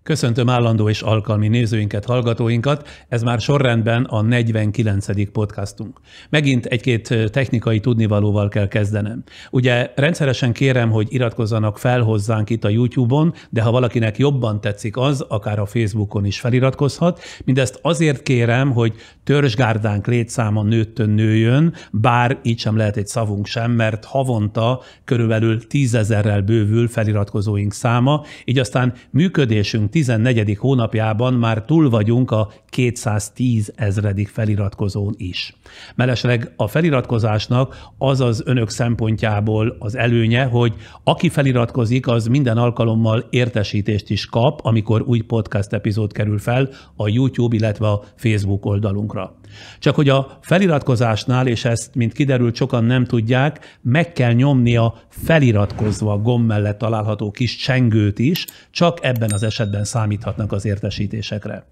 Köszöntöm állandó és alkalmi nézőinket, hallgatóinkat. Ez már sorrendben a 49. podcastunk. Megint egy-két technikai tudnivalóval kell kezdenem. Ugye rendszeresen kérem, hogy iratkozzanak fel hozzánk itt a YouTube-on, de ha valakinek jobban tetszik az, akár a Facebookon is feliratkozhat. Mindezt azért kérem, hogy törzsgárdánk létszáma nőttön nőjön, bár így sem lehet egy szavunk sem, mert havonta körülbelül 10 000-rel bővül feliratkozóink száma, így aztán működésünk 14. hónapjában már túl vagyunk a 210 000. feliratkozón is. Mellesleg a feliratkozásnak az az önök szempontjából az előnye, hogy aki feliratkozik, az minden alkalommal értesítést is kap, amikor új podcast epizód kerül fel a YouTube, illetve a Facebook oldalunkra. Csak hogy a feliratkozásnál, és ezt, mint kiderült, sokan nem tudják, meg kell nyomni a feliratkozva gomb mellett található kis csengőt is, csak ebben az esetben számíthatnak az értesítésekre.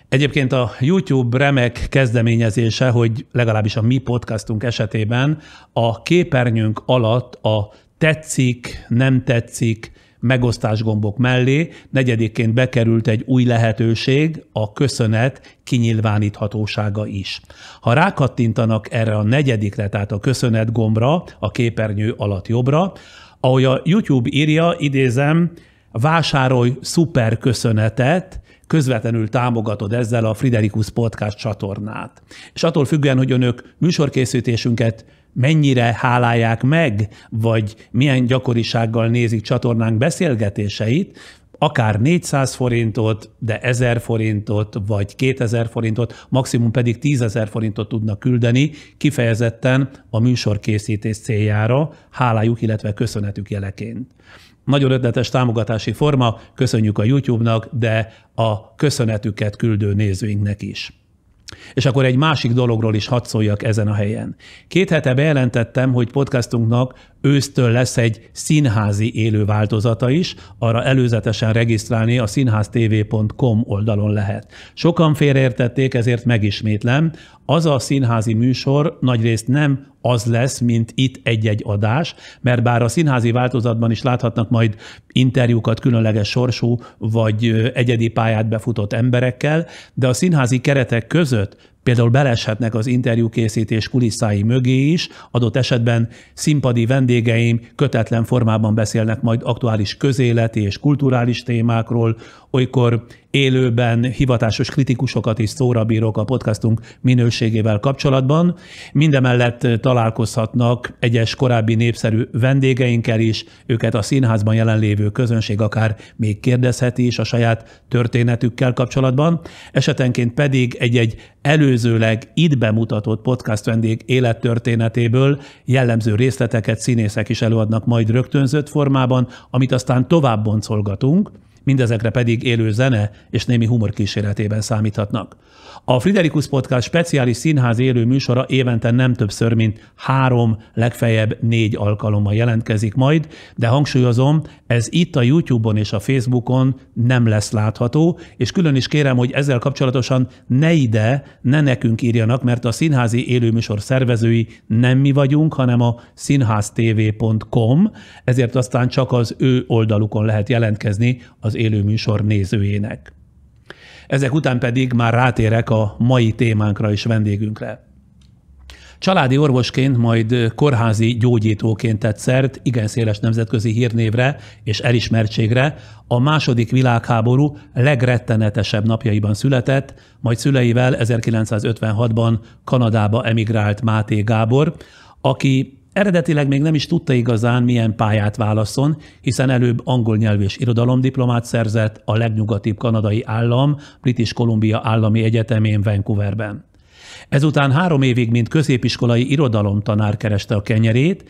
Egyébként a YouTube remek kezdeményezése, hogy legalábbis a mi podcastunk esetében a képernyőnk alatt a tetszik, nem tetszik, megosztásgombok mellé negyedikként bekerült egy új lehetőség, a köszönet kinyilváníthatósága is. Ha rákattintanak erre a negyedikre, tehát a köszönet gombra, a képernyő alatt jobbra, ahogy a YouTube írja, idézem, vásárolj szuper köszönetet, közvetlenül támogatod ezzel a Friderikus Podcast csatornát. És attól függően, hogy önök műsorkészítésünket mennyire hálálják meg, vagy milyen gyakorisággal nézik csatornánk beszélgetéseit, akár 400 forintot, de 1000 forintot, vagy 2000 forintot, maximum pedig 10 000 forintot tudnak küldeni, kifejezetten a műsorkészítés céljára, hálájuk, illetve köszönetük jeleként. Nagyon ötletes támogatási forma, köszönjük a YouTube-nak, de a köszönetüket küldő nézőinknek is. És akkor egy másik dologról is hadd szóljak ezen a helyen. 2 hete bejelentettem, hogy podcastunknak ősztől lesz egy színházi élő változata is, arra előzetesen regisztrálni a színháztv.com oldalon lehet. Sokan félreértették, ezért megismétlem, az a színházi műsor nagyrészt nem az lesz, mint itt egy-egy adás, mert bár a színházi változatban is láthatnak majd interjúkat különleges sorsú vagy egyedi pályát befutott emberekkel, de a színházi keretek között például beleshetnek az interjúkészítés kulisszái mögé is, adott esetben színpadi vendégeim kötetlen formában beszélnek majd aktuális közéleti és kulturális témákról, olykor élőben hivatásos kritikusokat is szóra bírok a podcastunk minőségével kapcsolatban. Mindemellett találkozhatnak egyes korábbi népszerű vendégeinkkel is, őket a színházban jelenlévő közönség akár még kérdezheti is a saját történetükkel kapcsolatban, esetenként pedig egy előzőleg itt bemutatott podcast vendég élettörténetéből jellemző részleteket színészek is előadnak majd rögtönzött formában, amit aztán tovább boncolgatunk, mindezekre pedig élő zene és némi humor kíséretében számíthatnak. A Friderikus Podcast speciális színház élő műsora évente nem többször, mint 3, legfeljebb 4 alkalommal jelentkezik majd, de hangsúlyozom, ez itt a YouTube-on és a Facebookon nem lesz látható, és külön is kérem, hogy ezzel kapcsolatosan ne nekünk írjanak, mert a színházi élőműsor szervezői nem mi vagyunk, hanem a színháztv.com, ezért aztán csak az ő oldalukon lehet jelentkezni az élőműsor nézőjének. Ezek után pedig már rátérek a mai témánkra és vendégünkre. Családi orvosként, majd kórházi gyógyítóként tett szert igen széles nemzetközi hírnévre és elismertségre, a II. Világháború legrettenetesebb napjaiban született, majd szüleivel 1956-ban Kanadába emigrált Máté Gábor, aki eredetileg még nem is tudta igazán, milyen pályát válasszon, hiszen előbb angol nyelv és irodalomdiplomát szerzett a legnyugatibb kanadai állam, British Columbia Állami Egyetemén Vancouverben. Ezután 3 évig, mint középiskolai irodalomtanár kereste a kenyerét,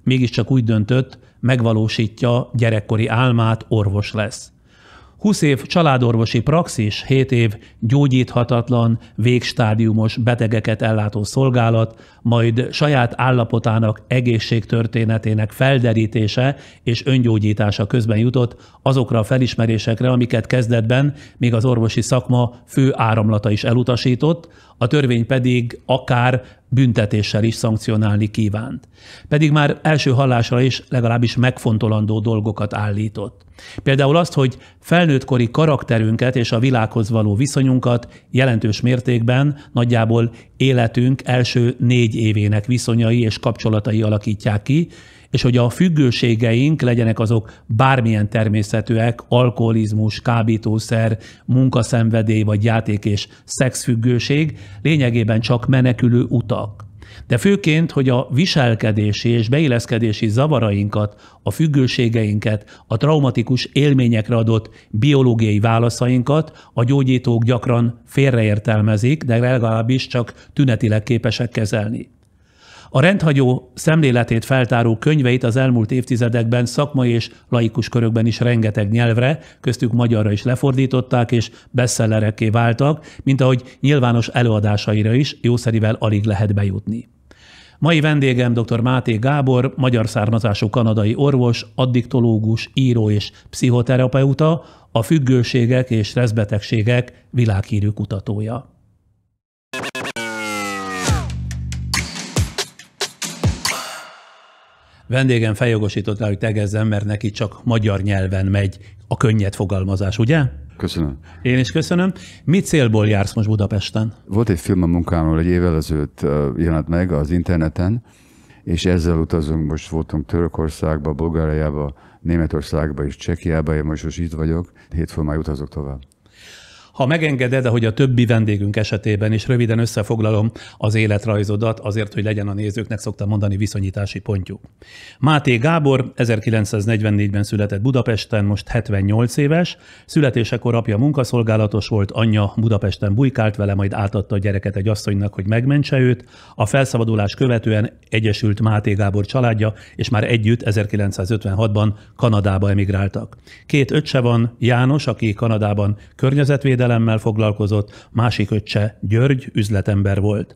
mégiscsak úgy döntött, megvalósítja gyerekkori álmát, orvos lesz. 20 év családorvosi praxis, 7 év gyógyíthatatlan, végstádiumos betegeket ellátó szolgálat, majd saját állapotának, egészségtörténetének felderítése és öngyógyítása közben jutott azokra a felismerésekre, amiket kezdetben még az orvosi szakma fő áramlata is elutasított, a törvény pedig akár büntetéssel is szankcionálni kívánt. Pedig már első hallásra is legalábbis megfontolandó dolgokat állított. Például azt, hogy felnőttkori karakterünket és a világhoz való viszonyunkat jelentős mértékben nagyjából életünk első 4 évének viszonyai és kapcsolatai alakítják ki, és hogy a függőségeink, legyenek azok bármilyen természetűek, alkoholizmus, kábítószer, munkaszenvedély vagy játék és szexfüggőség, lényegében csak menekülő utak. De főként, hogy a viselkedési és beilleszkedési zavarainkat, a függőségeinket, a traumatikus élményekre adott biológiai válaszainkat a gyógyítók gyakran félreértelmezik, de legalábbis csak tünetileg képesek kezelni. A rendhagyó szemléletét feltáró könyveit az elmúlt évtizedekben szakmai és laikus körökben is rengeteg nyelvre, köztük magyarra is lefordították és bestsellerekké váltak, mint ahogy nyilvános előadásaira is jószerivel alig lehet bejutni. Mai vendégem dr. Máté Gábor, magyar származású kanadai orvos, addiktológus, író és pszichoterapeuta, a függőségek és stresszbetegségek világhírű kutatója. Vendégem feljogosított rá, hogy tegezzem, mert neki csak magyar nyelven megy a könnyed fogalmazás, ugye? Köszönöm. Én is köszönöm. Mi célból jársz most Budapesten? Volt egy film a munkámról, egy évvel ezelőtt jelent meg az interneten, és ezzel utazunk, most voltunk Törökországba, Bulgáriába, Németországba és Csekiába, én most itt vagyok, hétfőn már utazok tovább. Ha megengeded, ahogy a többi vendégünk esetében is röviden összefoglalom az életrajzodat, azért, hogy legyen a nézőknek, szoktam mondani, viszonyítási pontjuk. Máté Gábor 1944-ben született Budapesten, most 78 éves. Születésekor apja munkaszolgálatos volt, anyja Budapesten bujkált vele, majd átadta a gyereket egy asszonynak, hogy megmentse őt. A felszabadulás követően egyesült Máté Gábor családja, és már együtt 1956-ban Kanadába emigráltak. 2 öccse van, János, aki Kanadában környezetvédelemmel foglalkozott, másik öccse György üzletember volt.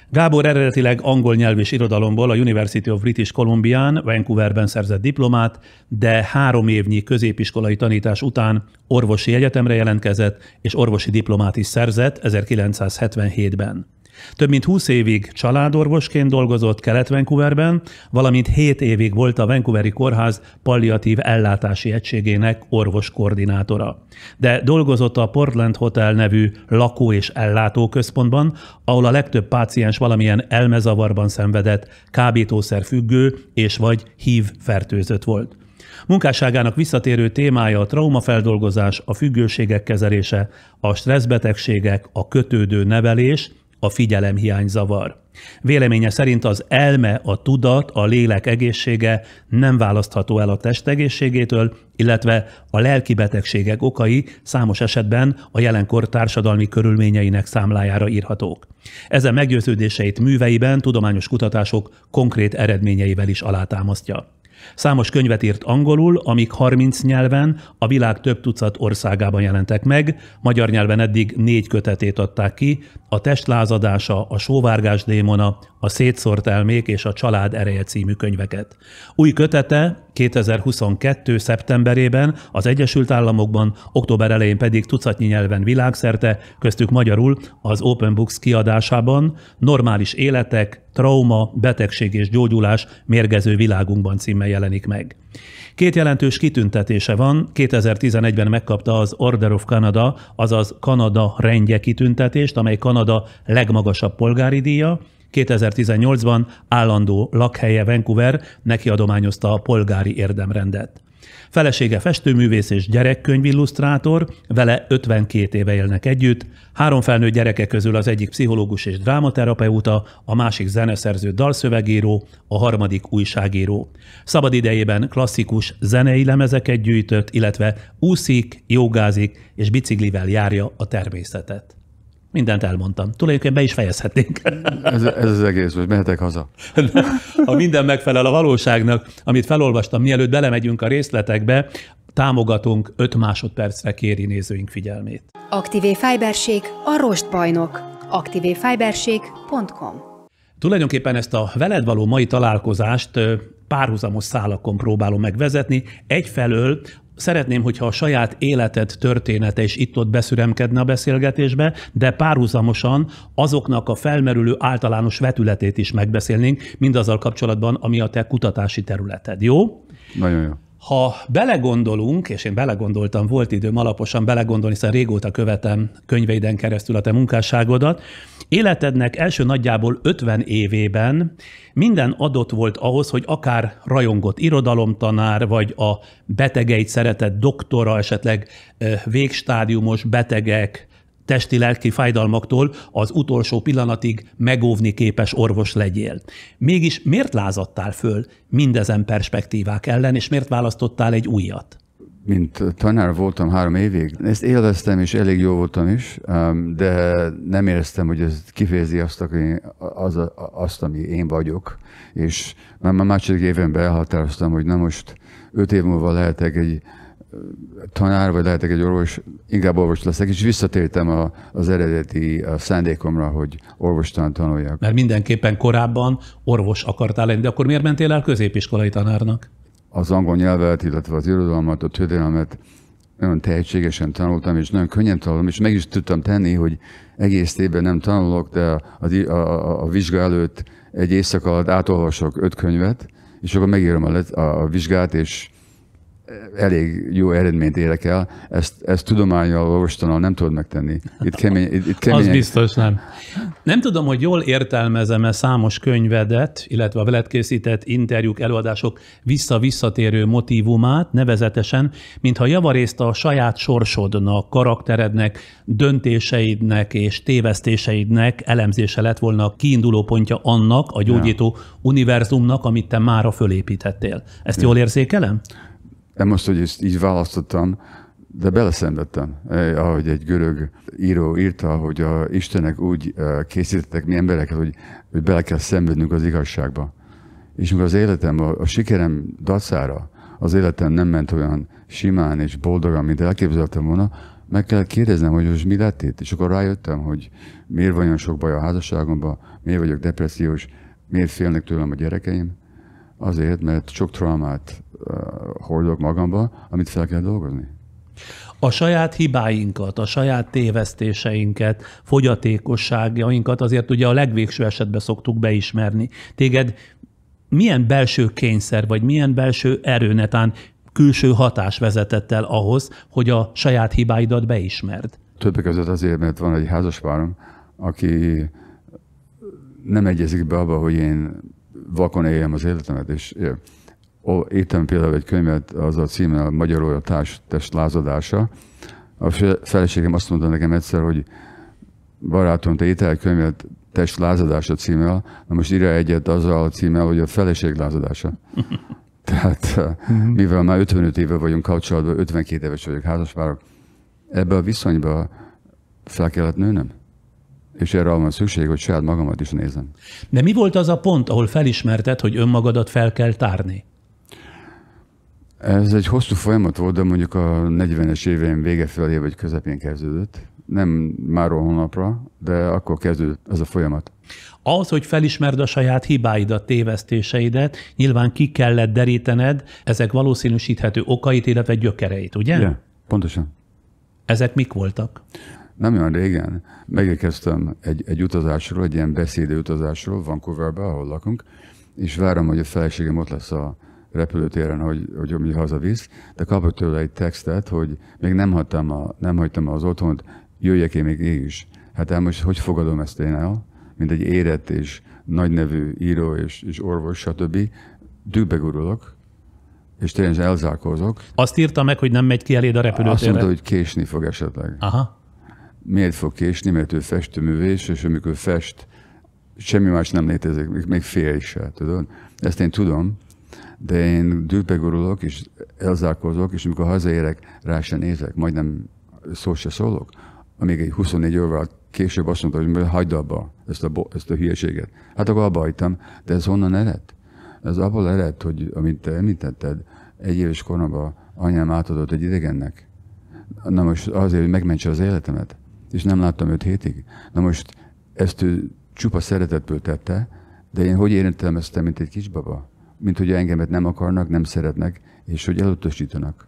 Gábor eredetileg angol nyelv és irodalomból a University of British Columbián, Vancouverben szerzett diplomát, de 3 évnyi középiskolai tanítás után orvosi egyetemre jelentkezett, és orvosi diplomát is szerzett 1977-ben. Több mint 20 évig családorvosként dolgozott Kelet-Vancouverben, valamint 7 évig volt a Vancouveri Kórház palliatív ellátási egységének orvoskoordinátora. De dolgozott a Portland Hotel nevű lakó- és ellátóközpontban, ahol a legtöbb páciens valamilyen elmezavarban szenvedett, kábítószerfüggő és vagy HIV fertőzött volt. Munkásságának visszatérő témája a traumafeldolgozás, a függőségek kezelése, a stresszbetegségek, a kötődő nevelés, a figyelemhiányzavar. Véleménye szerint az elme, a tudat, a lélek egészsége nem választható el a test egészségétől, illetve a lelki betegségek okai számos esetben a jelenkor társadalmi körülményeinek számlájára írhatók. Ezen meggyőződéseit műveiben, tudományos kutatások konkrét eredményeivel is alátámasztja. Számos könyvet írt angolul, amik 30 nyelven a világ több tucat országában jelentek meg, magyar nyelven eddig 4 kötetét adták ki, a Testlázadása, a Sóvárgás démona, a Szétszórt elmék és a Család ereje című könyveket. Új kötete 2022. szeptemberében az Egyesült Államokban, október elején pedig tucatnyi nyelven világszerte, köztük magyarul az Open Books kiadásában Normális életek, trauma, betegség és gyógyulás mérgező világunkban címmel jelenik meg. 2 jelentős kitüntetése van, 2011-ben megkapta az Order of Canada, azaz Kanada rendje kitüntetést, amely Kanada legmagasabb polgári díja, 2018-ban állandó lakhelye Vancouver neki adományozta a polgári érdemrendet. Felesége festőművész és gyerekkönyvillusztrátor, vele 52 éve élnek együtt, 3 felnőtt gyereke közül az egyik pszichológus és drámaterapeuta, a másik zeneszerző, dalszövegíró, a harmadik újságíró. Szabadidejében klasszikus zenei lemezeket gyűjtött, illetve úszik, jogázik és biciklivel járja a természetet. Mindent elmondtam. Tulajdonképpen be is fejezhetnénk. Ez az egész, most mehetek haza. Ha minden megfelel a valóságnak, amit felolvastam, mielőtt belemegyünk a részletekbe, támogatunk 5 másodpercre kéri nézőink figyelmét. Activé Fiberség a rostbajnok. activefiberség.com. Tulajdonképpen ezt a veled való mai találkozást párhuzamos szálakon próbálom megvezetni. Egyfelől Szeretném, hogyha a saját életed története is itt-ott beszüremkedne a beszélgetésbe, de párhuzamosan azoknak a felmerülő általános vetületét is megbeszélnénk, mindazzal kapcsolatban, ami a te kutatási területed. Jó? Nagyon jó. Ha belegondolunk, és én belegondoltam, volt időm alaposan belegondolni, hiszen régóta követem könyveiden keresztül a te munkásságodat, életednek első nagyjából 50 évében minden adott volt ahhoz, hogy akár rajongott irodalomtanár, vagy a betegeit szeretett doktora, esetleg végstádiumos betegek, testi-lelki fájdalmaktól az utolsó pillanatig megóvni képes orvos legyél. Mégis miért lázadtál föl mindezen perspektívák ellen, és miért választottál egy újat? Mint tanár voltam 3 évig, ezt élveztem, és elég jó voltam is, de nem éreztem, hogy ez kifejezi azt, ami én vagyok. És már második évenben elhatároztam, hogy na most 5 év múlva lehetek egy tanár, vagy lehetek egy orvos, inkább orvos leszek, és visszatértem az eredeti szándékomra, hogy orvostan tanuljak. Mert mindenképpen korábban orvos akartál lenni, de akkor miért mentél el középiskolai tanárnak? Az angol nyelvet, illetve az irodalmat, a történelmet nagyon tehetségesen tanultam, és nagyon könnyen tanultam, és meg is tudtam tenni, hogy egész évben nem tanulok, de a vizsga előtt egy éjszaka alatt átolvasok 5 könyvet, és akkor megírom a vizsgát, és elég jó eredményt érek el. Ezt tudománnyal, orvostannal nem tudod megtenni. Itt keményen. Az biztos nem. Nem tudom, hogy jól értelmezem-e számos könyvedet, illetve a veled készített interjúk, előadások visszatérő motívumát, nevezetesen, mintha javarészt a saját sorsodnak, karakterednek, döntéseidnek és tévesztéseidnek elemzése lett volna a kiinduló pontja annak, a gyógyító univerzumnak, amit te mára fölépítettél. Ezt jól érzékelem? Nem most, hogy ezt így választottam, de beleszenvedtem. Ahogy egy görög író írta, hogy a Istenek úgy készítettek mi embereket, hogy bele kell szenvednünk az igazságba. És amikor az életem, a sikerem dacára, az életem nem ment olyan simán és boldogan, mint elképzeltem volna, meg kellett kérdeznem, hogy most mi lett itt. És akkor rájöttem, hogy miért van olyan sok baj a házasságomban, miért vagyok depressziós, miért félnek tőlem a gyerekeim. Azért, mert sok traumát hordok magamba, amit fel kell dolgozni. A saját hibáinkat, a saját tévesztéseinket, fogyatékosságainkat azért ugye a legvégső esetben szoktuk beismerni. Téged milyen belső kényszer, vagy milyen belső erő, netán külső hatás vezetett el ahhoz, hogy a saját hibáidat beismerd? Többek között azért, mert van egy házaspárom, aki nem egyezik be abba, hogy én vakon éljem az életemet, és írtam például egy könyvet, az a címe, a Magyarul a test lázadása. A feleségem azt mondta nekem egyszer, hogy barátom, te írtál egy könyvet, test lázadása címmel, na most írja egyet azzal a címmel, hogy a feleség lázadása. Tehát mivel már 55 éve vagyunk kapcsolatban, 52 éves vagyok házaspárok, ebbe a viszonyba fel kellett nőnöm. És erre van szükség, hogy saját magamat is nézem. De mi volt az a pont, ahol felismerted, hogy önmagadat fel kell tárni? Ez egy hosszú folyamat volt, de mondjuk a 40-es éveim vége felé vagy közepén kezdődött. Nem máról hónapra, de akkor kezdődött ez a folyamat. Ahhoz, hogy felismerd a saját hibáidat, tévesztéseidet, nyilván ki kellett derítened ezek valószínűsíthető okait, illetve gyökereit, ugye? Igen, pontosan. Ezek mik voltak? Nem olyan régen megérkeztem egy utazásról, egy ilyen beszédő utazásról Vancouverbe, ahol lakunk, és várom, hogy a feleségem ott lesz a repülőtéren, hogy hazavisz, de kapott tőle egy textet, hogy még nem hagytam az otthont, jöjjek én még én is. Hát most hogy fogadom ezt én el, mint egy érett és nagynevű író és orvos, stb. Dühbe gurulok, és tényleg elzárkózok. Azt írta meg, hogy nem megy ki eléd a repülőtérre? Azt mondta, hogy késni fog esetleg. Aha. Miért fog késni? Mert ő festőművész, és amikor fest, semmi más nem létezik, még fél is se, tudod? Ezt én tudom, de én dühbe gurulok, és elzárkózok, és amikor hazaérek, rá sem nézek, majdnem szó se szólok. Amíg egy 24 órával később azt mondta, hogy hagyd abba ezt a hülyeséget. Hát akkor abba hagytam, de ez honnan ered? Ez abból ered, hogy amint te említetted, 1 éves koromban anyám átadott egy idegennek. Na most azért, hogy megmentse az életemet, és nem láttam 5 hétig. Na most ezt ő csupa szeretetből tette, de én hogy értelmeztem, mint egy kisbaba? Mint hogy engemet nem akarnak, nem szeretnek, és hogy elutasítanak.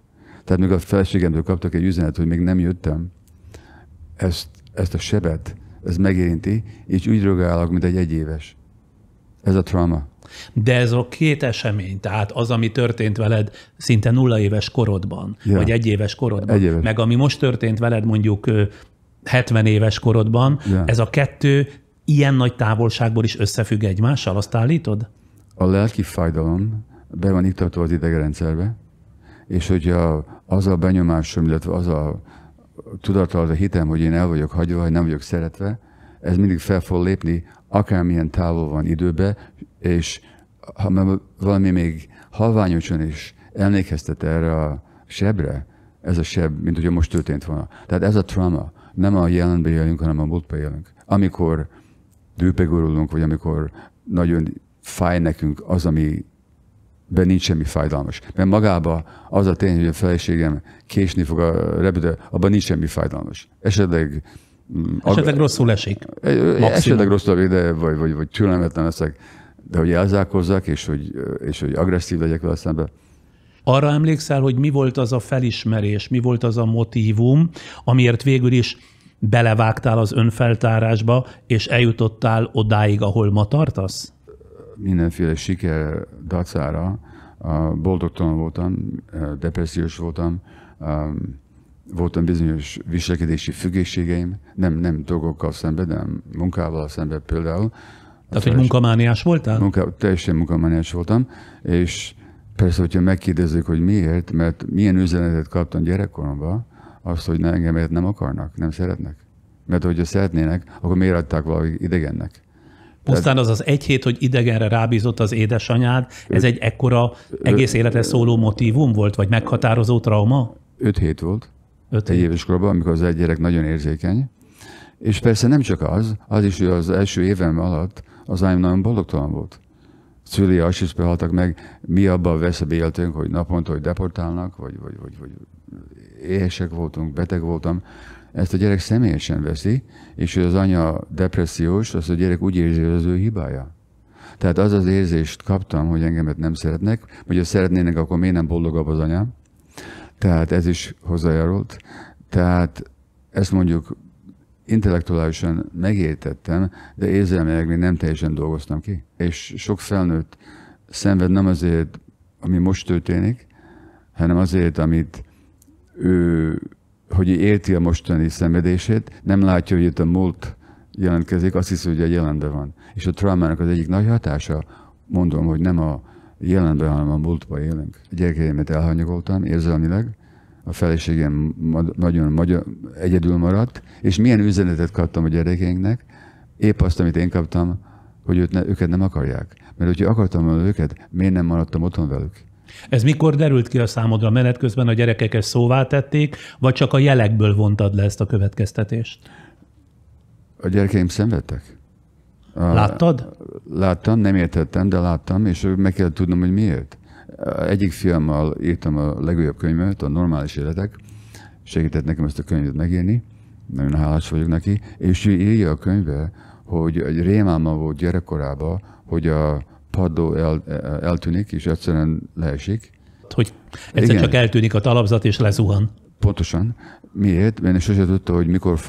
Tehát még a feleségemtől kaptak egy üzenet, hogy még nem jöttem, ezt a sebet, ez megérinti, és úgy rogálok, mint egy egyéves. Ez a trauma. De ez a két esemény, tehát az, ami történt veled szinte 0 éves korodban, vagy 1 éves korodban, meg ami most történt veled mondjuk 70 éves korodban, ez a kettő ilyen nagy távolságból is összefügg egymással, azt állítod? A lelki fájdalom be van iktatva az idegrendszerbe, és hogyha az a benyomásom, illetve az a tudattal, az a hitem, hogy én el vagyok hagyva, hogy nem vagyok szeretve, ez mindig fel fog lépni, akármilyen távol van időbe, és ha valami még halványosan is emlékeztet erre a sebre, ez a seb, mint hogyha most történt volna. Tehát ez a trauma, nem a jelenben élünk, hanem a múltban élünk. Amikor dűpegurulunk, vagy amikor nagyon fáj nekünk az, amiben nincs semmi fájdalmas. Mert magában az a tény, hogy a feleségem késni fog a repülő, abban nincs semmi fájdalmas. Esetleg rosszul esik. Esetleg rosszul, de vagy türelmetlen leszek, de hogy elzárkózzak, és hogy agresszív legyek vele szemben. Arra emlékszel, hogy mi volt az a felismerés, mi volt az a motívum, amiért végül is belevágtál az önfeltárásba, és eljutottál odáig, ahol ma tartasz? Mindenféle siker dacára boldogtalan voltam, depressziós voltam, voltam bizonyos viselkedési függőségeim, nem dolgokkal szemben, de munkával szemben például. Tehát, hogy munkamániás voltál? Teljesen munkamániás voltam, és persze, hogyha megkérdezzük, hogy miért, mert milyen üzenetet kaptam gyerekkoromban, azt, hogy engemet nem akarnak, nem szeretnek. Mert hogyha szeretnének, akkor miért adták valaki idegennek? Pusztán az 1 hét, hogy idegenre rábízott az édesanyád, ez egy ekkora egész életre szóló motívum volt, vagy meghatározó trauma? 5 hét volt. 1 éves korban, amikor az egy gyerek nagyon érzékeny. És persze nem csak az is, hogy az első évem alatt az anyám nagyon boldogtalan volt. Szülei Auschwitzbe haltak meg, mi abban a veszélybe éltünk, hogy naponta, hogy deportálnak, vagy éhesek voltunk, beteg voltam. Ezt a gyerek személyesen veszi, és hogy az anya depressziós, azt a gyerek úgy érzi, hogy az ő hibája. Tehát az érzést kaptam, hogy engemet nem szeretnek, vagy ha szeretnének, akkor miért nem boldogabb az anyám. Tehát ez is hozzájárult. Tehát ezt mondjuk intellektuálisan megértettem, de érzelmileg még nem teljesen dolgoztam ki. És sok felnőtt szenved nem azért, ami most történik, hanem azért, amit ő, hogy érti a mostani szenvedését, nem látja, hogy itt a múlt jelentkezik, azt hiszi, hogy a jelenben van. És a traumának az egyik nagy hatása, mondom, hogy nem a jelenben, hanem a múltban élünk. A gyerekeimet elhanyagoltam érzelmileg, a feleségem nagyon egyedül maradt, és milyen üzenetet kaptam a gyerekeinknek, épp azt, amit én kaptam, hogy őket nem akarják. Mert hogyha akartam volna őket, miért nem maradtam otthon velük? Ez mikor derült ki a számodra? Menet közben a gyerekek ezt szóvá tették, vagy csak a jelekből vontad le ezt a következtetést? A gyerekeim szenvedtek. Láttad? Láttam, nem értettem, de láttam, és meg kell tudnom, hogy miért. Egyik fiammal írtam a legújabb könyvet, a Normális életek, segített nekem ezt a könyvet megírni, nagyon hálás vagyok neki, és ő írja a könyvbe, hogy egy rémálma volt gyerekkorában, hogy a padló eltűnik, és egyszerűen leesik. Hogy egyszer csak eltűnik a talapzat, és lezuhan. Pontosan. Miért? Mert sosem tudta, hogy mikor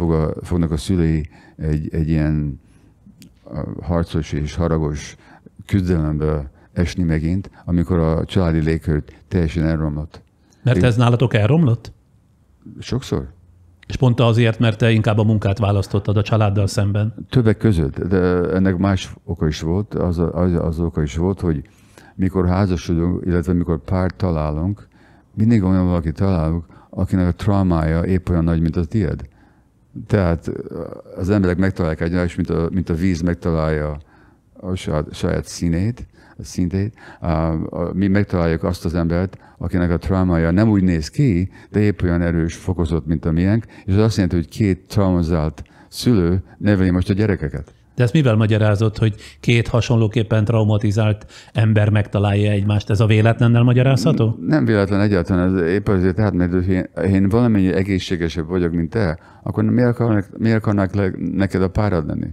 fognak a szülei egy ilyen harcos és haragos küzdelembe esni megint, amikor a családi légkört teljesen elromlott. Mert ez nálatok elromlott? Sokszor. És pont azért, mert te inkább a munkát választottad a családdal szemben? Többek között, de ennek más oka is volt. Az oka is volt, hogy mikor házasodunk, illetve mikor párt találunk, mindig olyan valaki találunk, akinek a traumája épp olyan nagy, mint a tiéd. Tehát az emberek megtalálják egymást, mint a víz megtalálja a saját szintét. Mi megtaláljuk azt az embert, akinek a traumája nem úgy néz ki, de épp olyan erős, fokozott, mint a miénk, és az azt jelenti, hogy 2 traumatizált szülő neveli most a gyerekeket. De ezt mivel magyarázod, hogy 2 hasonlóképpen traumatizált ember megtalálja egymást? Ez a véletlennel magyarázható? Nem véletlen egyáltalán, ez épp azért, tehát, mert én valamennyi egészségesebb vagyok, mint te, akkor miért akarnak neked a párad lenni?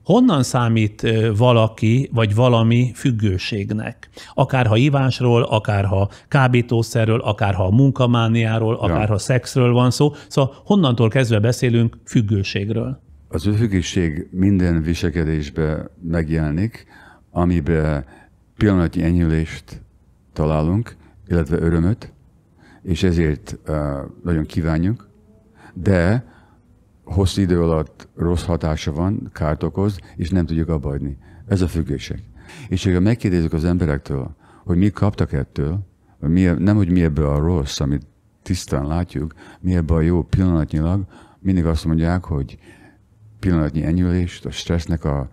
Honnan számít valaki vagy valami függőségnek? Akárha ivásról, akárha kábítószerről, akárha munkamániáról, akárha szexről van szó. Szóval honnantól kezdve beszélünk függőségről? Az függőség minden viselkedésben megjelenik, amiben pillanatnyi enyhülést találunk, illetve örömöt, és ezért nagyon kívánjuk, de hosszú idő alatt rossz hatása van, kárt okoz, és nem tudjuk abbahagyni. Ez a függőség. És ha megkérdezzük az emberektől, hogy mi kaptak ettől, nem hogy mi ebből a rossz, amit tisztán látjuk, mi ebből a jó pillanatnyilag, mindig azt mondják, hogy pillanatnyi enyhülést, a stressznek a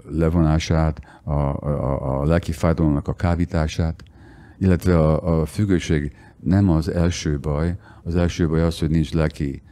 levonását, a lelki fájdalomnak a kávítását, illetve a függőség nem az első baj az, hogy nincs lelki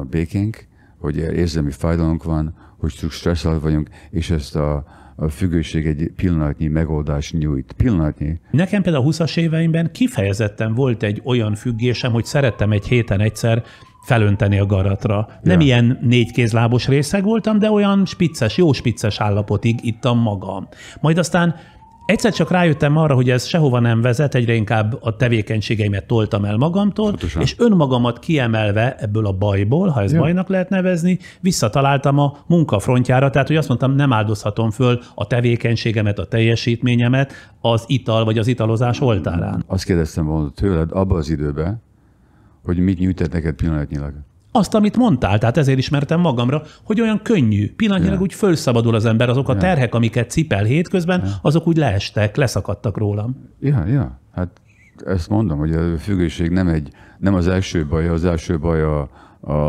békénk, hogy érzelmi fájdalomunk van, hogy stressz alatt vagyunk, és ezt a függőség egy pillanatnyi megoldást nyújt. Pillanatnyi. Nekem például a 20-as éveimben kifejezetten volt egy olyan függésem, hogy szerettem egy héten egyszer felönteni a garatra. Nem ilyen négykézlábos részeg voltam, de olyan spicces, jó spicces állapotig ittam magam. Majd aztán egyszer csak rájöttem arra, hogy ez sehova nem vezet, egyre inkább a tevékenységeimet toltam el magamtól, pontosan. És önmagamat kiemelve ebből a bajból, ha ez bajnak lehet nevezni, visszataláltam a munkafrontjára, tehát hogy azt mondtam, nem áldozhatom föl a tevékenységemet, a teljesítményemet az ital vagy az italozás oltárán. Azt kérdeztem volna tőled abban az időben, hogy mit nyújtett neked pillanatnyilag. Azt, amit mondtál, tehát ezért ismertem magamra, hogy olyan könnyű. Pillanatnyilag úgy fölszabadul az ember, azok a terhek, amiket cipel hétközben, azok úgy leestek, leszakadtak rólam. Ja. Hát ezt mondom, hogy a függőség nem az első baj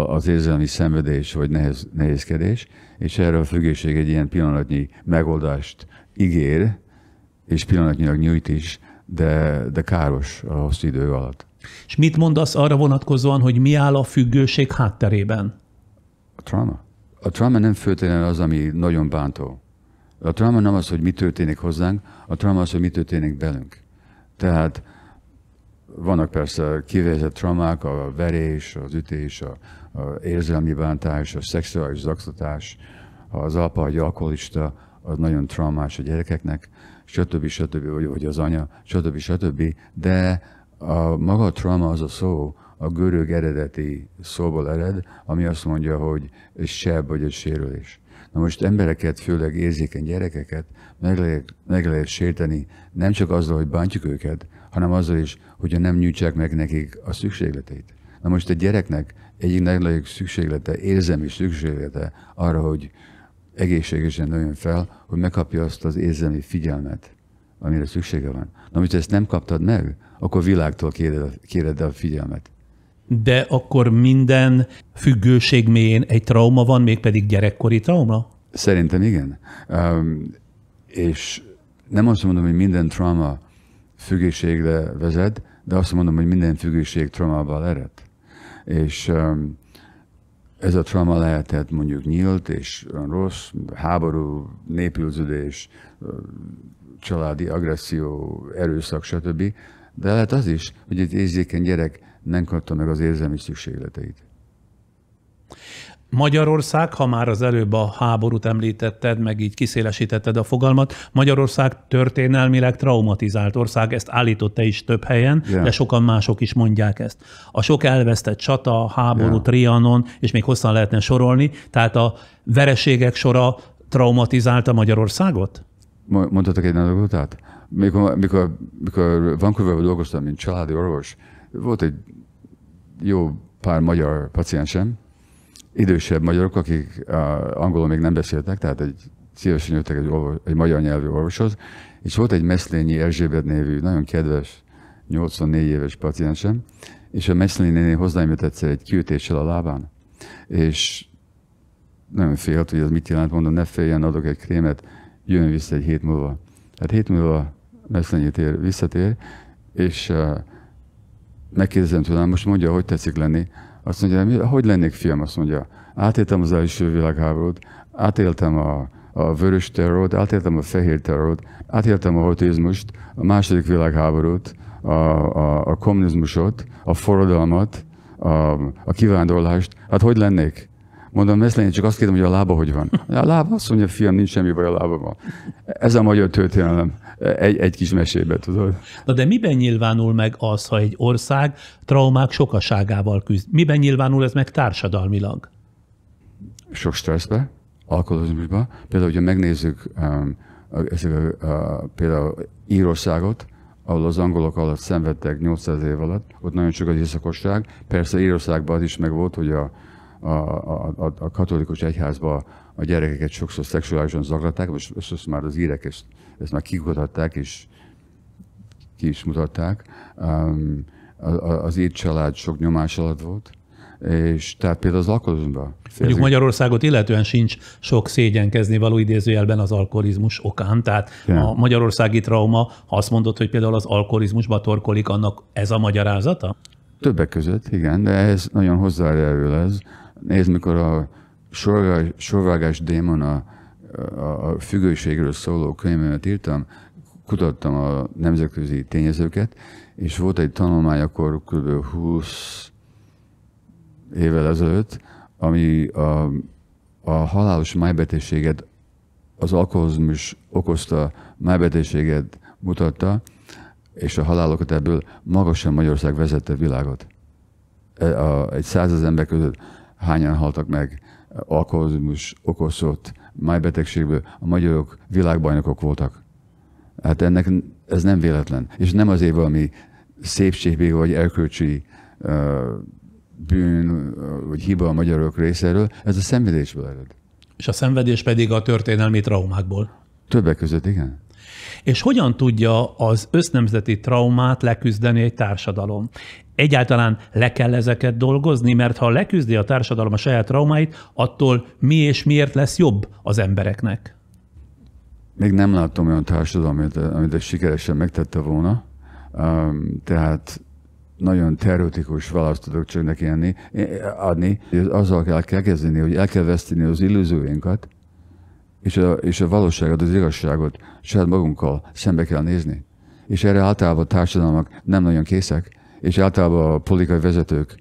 az érzelmi szenvedés vagy nehézkedés, és erre a függőség egy ilyen pillanatnyi megoldást ígér, és pillanatnyilag nyújt is, de káros a hosszú idő alatt. És mit mondasz arra vonatkozóan, hogy mi áll a függőség hátterében? A trauma. A trauma nem feltétlenül az, ami nagyon bántó. A trauma nem az, hogy mi történik hozzánk, a trauma az, hogy mi történik velünk. Tehát vannak persze kifejezett traumák, a verés, az ütés, a érzelmi bántás, a szexuális zaklatás, az apa, egy alkoholista, az nagyon traumás a gyerekeknek, stb. Vagy az anya, stb. De maga a trauma az a szó, a görög eredeti szóból ered, ami azt mondja, hogy egy seb vagy egy sérülés. Na most embereket, főleg érzékeny gyerekeket meg lehet sérteni, nem csak azzal, hogy bántjuk őket, hanem azzal is, hogyha nem nyújtsák meg nekik a szükségleteit. Na most egy gyereknek egyik legnagyobb szükséglete, érzelmi szükséglete arra, hogy egészségesen nőjön fel, hogy megkapja azt az érzelmi figyelmet, amire szüksége van. Na most ezt nem kaptad meg, akkor világtól kéred a figyelmet. De akkor minden függőség mélyén egy trauma van, mégpedig gyerekkori trauma? Szerintem igen. És nem azt mondom, hogy minden trauma függőségre vezet, de azt mondom, hogy minden függőség traumával ered. És ez a trauma lehetett mondjuk nyílt és rossz, háború, népülződés, családi agresszió, erőszak, stb. De lehet az is, hogy egy érzékeny gyerek nem kapta meg az érzelmi szükségleteit. Magyarország, ha már az előbb a háborút említetted, meg így kiszélesítetted a fogalmat, Magyarország történelmileg traumatizált ország, ezt állította is több helyen, de sokan mások is mondják ezt. A sok elvesztett csata, háború, Trianon, és még hosszan lehetne sorolni, tehát a vereségek sora traumatizálta Magyarországot? Mondhatok egy dolgot át? Mikor Vancouverben dolgoztam, mint családi orvos, volt egy jó pár magyar paciensem, idősebb magyarok, akik angolul még nem beszéltek, tehát szívesen jöttek egy magyar nyelvű orvoshoz, és volt egy Meszlényi Erzsébet névű, nagyon kedves, 84 éves paciensem, és a Meszlényi néni hozzám jött egyszer egy kiütéssel a lábán, és nagyon félt, hogy ez mit jelent, mondom, ne féljen, adok egy krémet, jön vissza egy hét múlva. Hát hét múlva Meszlényi visszatér, és megkérdezem tőlem, most mondja, hogy tetszik lenni. Azt mondja, hogy lennék, fiam? Azt mondja, átéltem az első világháborút, átéltem a vörös terrort, átéltem a fehér terrort, átéltem a autizmust, a második világháborút, a kommunizmusot, a forradalmat, a kivándorlást. Hát hogy lennék? Mondom, Meszlényi, csak azt kérdem, hogy a lába hogy van. A lába azt mondja, fiam, nincs semmi baj a lábammal. Ez a magyar történelem. Egy kis mesébe, tudod. Na de miben nyilvánul meg az, ha egy ország traumák sokaságával küzd? Miben nyilvánul ez meg társadalmilag? Sok stresszbe, alkoholizmusba. Például, hogyha megnézzük például Írországot, ahol az angolok alatt szenvedtek 800 év alatt, ott nagyon sok az erőszakosság. Persze Írországban az is megvolt, hogy a katolikus egyházban a gyerekeket sokszor szexuálisan zaklatták, most már az írek ezt már kikutatták és ki is mutatták. Az ír család sok nyomás alatt volt, és tehát például az alkoholizmusban. Mondjuk Magyarországot illetően sincs sok szégyenkezni való idézőjelben az alkoholizmus okán, tehát a magyarországi trauma, ha azt mondod, hogy például az alkoholizmusba torkolik, annak ez a magyarázata? Többek között, igen, de ez nagyon hozzájárul ez. Nézd, mikor a Sorvágás Démon a függőségről szóló könyvemet írtam, kutattam a nemzetközi tényezőket, és volt egy tanulmány akkor kb. 20 évvel ezelőtt, ami a halálos májbetegséget, az alkoholizmus okozta májbetegséget mutatta, és a halálokat ebből magasan Magyarország vezette világot. Egy 100 000 ember között hányan haltak meg alkoholizmus okozott májbetegségből, a magyarok világbajnokok voltak. Hát ez nem véletlen. És nem azért valami szépségből vagy erkölcsi bűn vagy hiba a magyarok részéről, ez a szenvedésből ered. És a szenvedés pedig a történelmi traumákból. Többek között, igen. És hogyan tudja az össznemzeti traumát leküzdeni egy társadalom? Egyáltalán le kell ezeket dolgozni, mert ha leküzdi a társadalom a saját traumáit, attól mi és miért lesz jobb az embereknek? Még nem láttam olyan társadalmat, amit ezt sikeresen megtette volna. Tehát nagyon teoretikus választ tudok csak neki adni. Azzal kell kezdeni, hogy el kell veszteni az illúzióinkat, és a valóságot, az igazságot saját magunkkal szembe kell nézni. És erre általában a társadalmak nem nagyon készek, és általában a politikai vezetők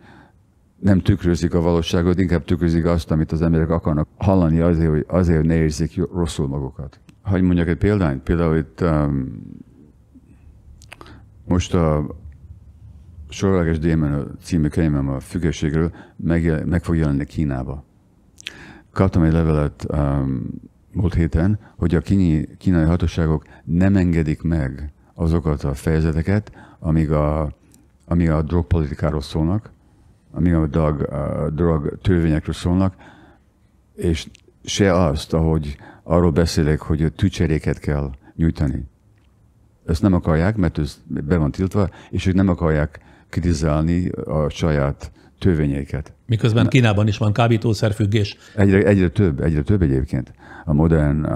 nem tükrözik a valóságot, inkább tükrözik azt, amit az emberek akarnak hallani azért, hogy ne érzik rosszul magukat. Hagy mondjak egy példányt. Például itt most a Sorvágás Démon című könyvem a függőségről meg fog jelenni Kínába. Kaptam egy levelet múlt héten, hogy a kínai hatóságok nem engedik meg azokat a fejezeteket, amíg a drogpolitikáról szólnak, amíg a drog törvényekről szólnak, és se azt, ahogy arról beszélek, hogy a tűcseréket kell nyújtani. Ezt nem akarják, mert ez be van tiltva, és ők nem akarják kritizálni a saját törvényeiket. Miközben Kínában is van kábítószerfüggés. Egyre több egyébként a modern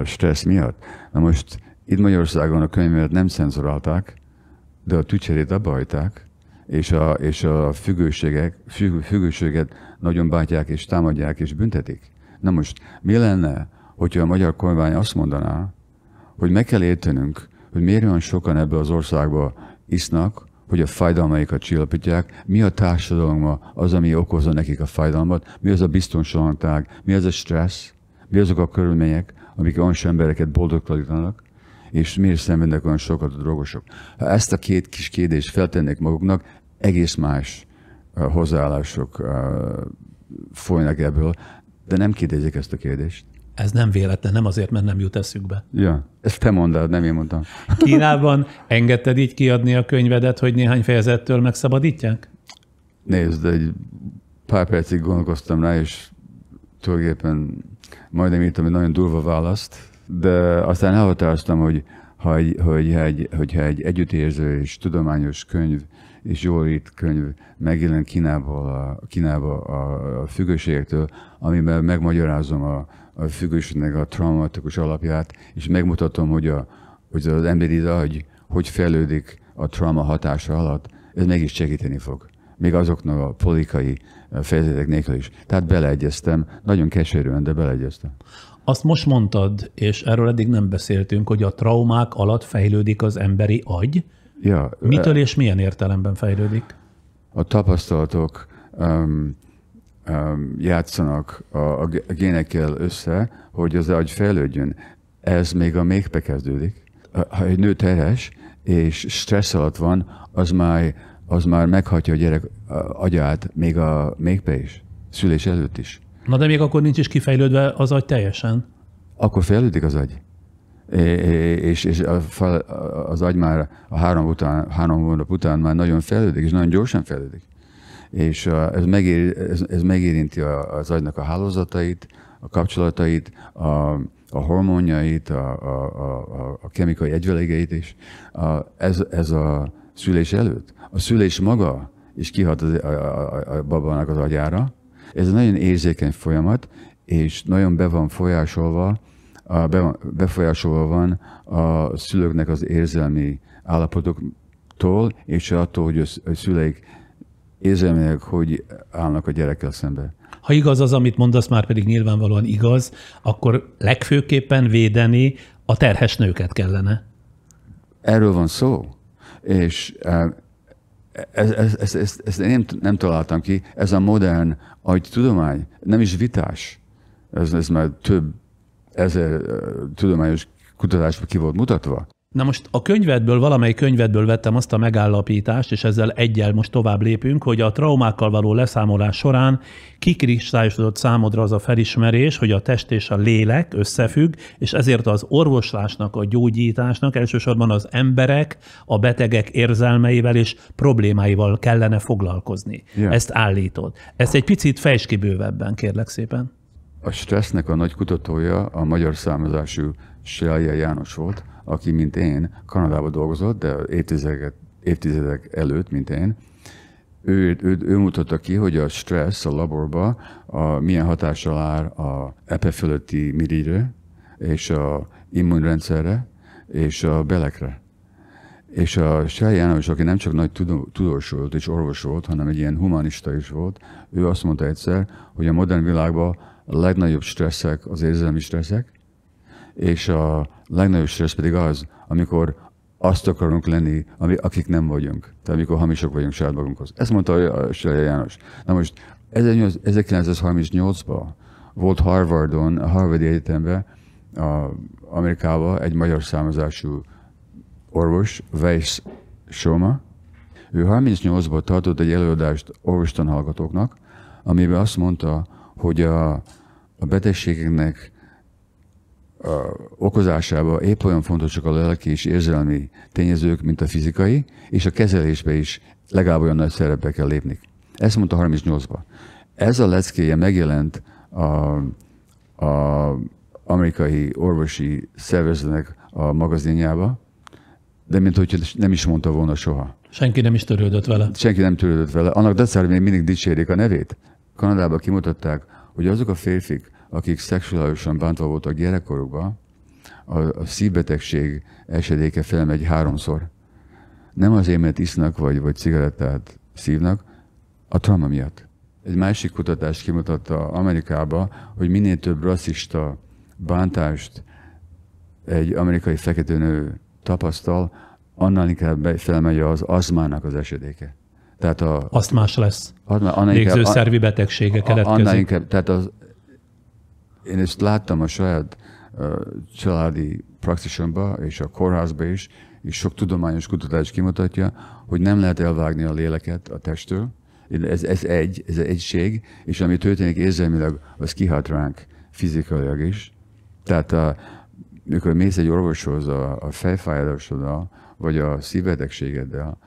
stressz miatt. Na most itt Magyarországon a könyvet nem cenzurálták, de a tűcserét abba hagyták, és a függőséget nagyon bántják és támadják és büntetik. Na most mi lenne, hogyha a magyar kormány azt mondaná, hogy meg kell értenünk, hogy miért olyan sokan ebbe az országba isznak, hogy a fájdalmaikat csillapítják, mi a társadalomban az, ami okozza nekik a fájdalmat, mi az a biztonságtalanság, mi az a stressz, mi azok a körülmények, amik olyan embereket boldogtalanítanak, és miért szenvednek olyan sokat a drogosok. Ha ezt a két kis kérdést feltennék maguknak, egész más hozzáállások folynak ebből, de nem kérdezik ezt a kérdést. Ez nem véletlen, nem azért, mert nem jut eszükbe. Ja, ezt te mondtad, nem én mondtam. Kínában engedted így kiadni a könyvedet, hogy néhány fejezettől megszabadítják? Nézd, egy pár percig gondolkoztam rá, és tulajdonképpen majdnem írtam egy nagyon durva választ, de aztán elhatároztam, hogy hogyha egy együttérző és tudományos könyv és jól írt könyv megjelen Kínába a függőségektől, amiben megmagyarázom a függőségnek a traumatikus alapját, és megmutatom, hogy az emberi agy hogy fejlődik a trauma hatása alatt, ez meg is segíteni fog. Még azoknak a politikai fejezetek nélkül is. Tehát beleegyeztem, nagyon keserűen, de beleegyeztem. Azt most mondtad, és erről eddig nem beszéltünk, hogy a traumák alatt fejlődik az emberi agy. Ja, mitől és milyen értelemben fejlődik? A tapasztalatok, játszanak a génekkel össze, hogy az agy fejlődjön. Ez még a méhbe kezdődik. Ha egy nő terhes és stressz alatt van, az már meghatja a gyerek agyát még a méhbe is, szülés előtt is. Na de még akkor nincs is kifejlődve az agy teljesen. Akkor fejlődik az agy. És az agy már a 3 hónap után már nagyon fejlődik, és nagyon gyorsan fejlődik. És ez megérinti az agynak a hálózatait, a kapcsolatait, a hormonjait, a kemikai egyvelegeit is. Ez a szülés előtt. A szülés maga is kihat a babának az agyára. Ez egy nagyon érzékeny folyamat, és nagyon befolyásolva van a szülőknek az érzelmi állapotoktól, és attól, hogy a szüleik érzelmileg hogy állnak a gyerekkel szembe. Ha igaz az, amit mondasz, már pedig nyilvánvalóan igaz, akkor legfőképpen védeni a terhes nőket kellene. Erről van szó, és ezt én nem találtam ki. Ez a modern agytudomány nem is vitás. Ez már több ezer tudományos kutatásban ki volt mutatva. Na most a könyvedből, valamely könyvedből vettem azt a megállapítást, és ezzel egyel most tovább lépünk, hogy a traumákkal való leszámolás során kikristályosodott számodra az a felismerés, hogy a test és a lélek összefügg, és ezért az orvoslásnak, a gyógyításnak elsősorban az emberek, a betegek érzelmeivel és problémáival kellene foglalkozni. Yeah. Ezt állítod. Ezt egy picit fejtsd ki bővebben, kérlek szépen. A stressznek a nagy kutatója a magyar származású Selye János volt, aki, mint én, Kanadában dolgozott, de évtizedek előtt, mint én. Ő mutatta ki, hogy a stressz a laborban milyen hatással áll a epe fölötti mirigyre, és a immunrendszerre, és a belekre. És a Selye János, aki nem csak nagy tudós volt és orvos volt, hanem egy ilyen humanista is volt, ő azt mondta egyszer, hogy a modern világban a legnagyobb stresszek az érzelmi stresszek, és a legnagyobb stressz pedig az, amikor azt akarunk lenni, akik nem vagyunk. Tehát amikor hamisok vagyunk saját magunkhoz. Ezt mondta a Selye János. Na most 1938-ban volt Harvardon, a Harvard Egyetemben, Amerikában egy magyar származású orvos, Weiss Soma. Ő 38-ban tartott egy előadást orvostanhallgatóknak, amiben azt mondta, hogy a betegségeknek okozásában épp olyan fontosak a lelki és érzelmi tényezők, mint a fizikai, és a kezelésbe is legalább olyan nagy szerepbe kell lépni. Ezt mondta 38-ban. Ez a leckéje megjelent az amerikai orvosi szervezetnek a magazinjába, de mint hogy nem is mondta volna soha. Senki nem is törődött vele. Senki nem törődött vele. Annak dacára még mindig dicsérik a nevét. Kanadában kimutatták, hogy azok a férfik, akik szexuálisan bántva voltak gyerekkorukban, a szívbetegség esedéke felmegy 3-szor. Nem azért, mert isznak, vagy cigarettát szívnak, a trauma miatt. Egy másik kutatás kimutatta Amerikába, hogy minél több rasszista bántást egy amerikai fekete nő tapasztal, annál inkább felmegy az aszmának az esedéke. Tehát asztmás lesz. Légzőszervi betegsége keletkezik. Én ezt láttam a saját családi praxisomban és a kórházban is, és sok tudományos kutatás kimutatja, hogy nem lehet elvágni a léleket a testtől. Ez egy egység, és ami történik érzelmileg, az kihat ránk fizikailag is. Tehát mikor mész egy orvoshoz a fejfájásoddal, vagy a szívbetegségeddel,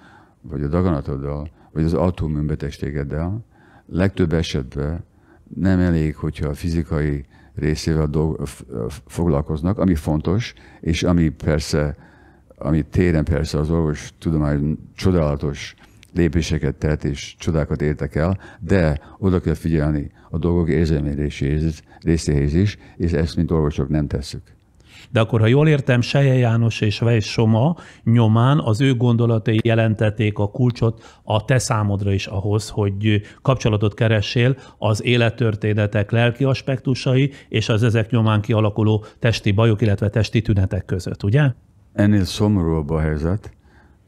vagy a daganatoddal, vagy az autoimmunbetegségeddel, legtöbb esetben nem elég, hogyha a fizikai részével foglalkoznak, ami fontos, és ami téren persze az orvostudomány csodálatos lépéseket tett, és csodákat értek el, de oda kell figyelni a dolgok érzelmi részéhez is, és ezt, mint orvosok nem tesszük. De akkor, ha jól értem, Selye János és Weiss Soma nyomán az ő gondolatai jelentették a kulcsot a te számodra is ahhoz, hogy kapcsolatot keressél az élettörténetek lelki aspektusai és az ezek nyomán kialakuló testi bajok, illetve testi tünetek között, ugye? Ennél szomorúbb a helyzet,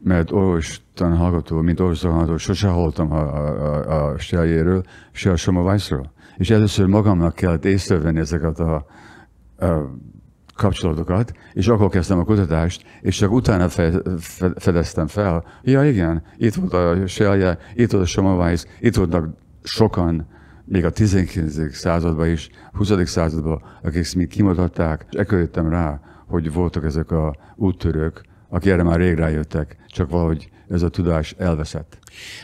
mert orvostan hallgató, mint orvostan hallgató, sose hallottam a Shelleyről, se a Semmelweisről. És először magamnak kellett észrevenni ezeket a kapcsolatokat, és akkor kezdtem a kutatást, és csak utána fedeztem fel, ja igen, itt volt a Shelley, itt volt a Semmelweis, itt voltak sokan, még a 19. században is, 20. században, akik még kimutatták, és ekkor jöttem rá, hogy voltak ezek a úttörők, akik erre már rég rájöttek, csak valahogy ez a tudás elveszett.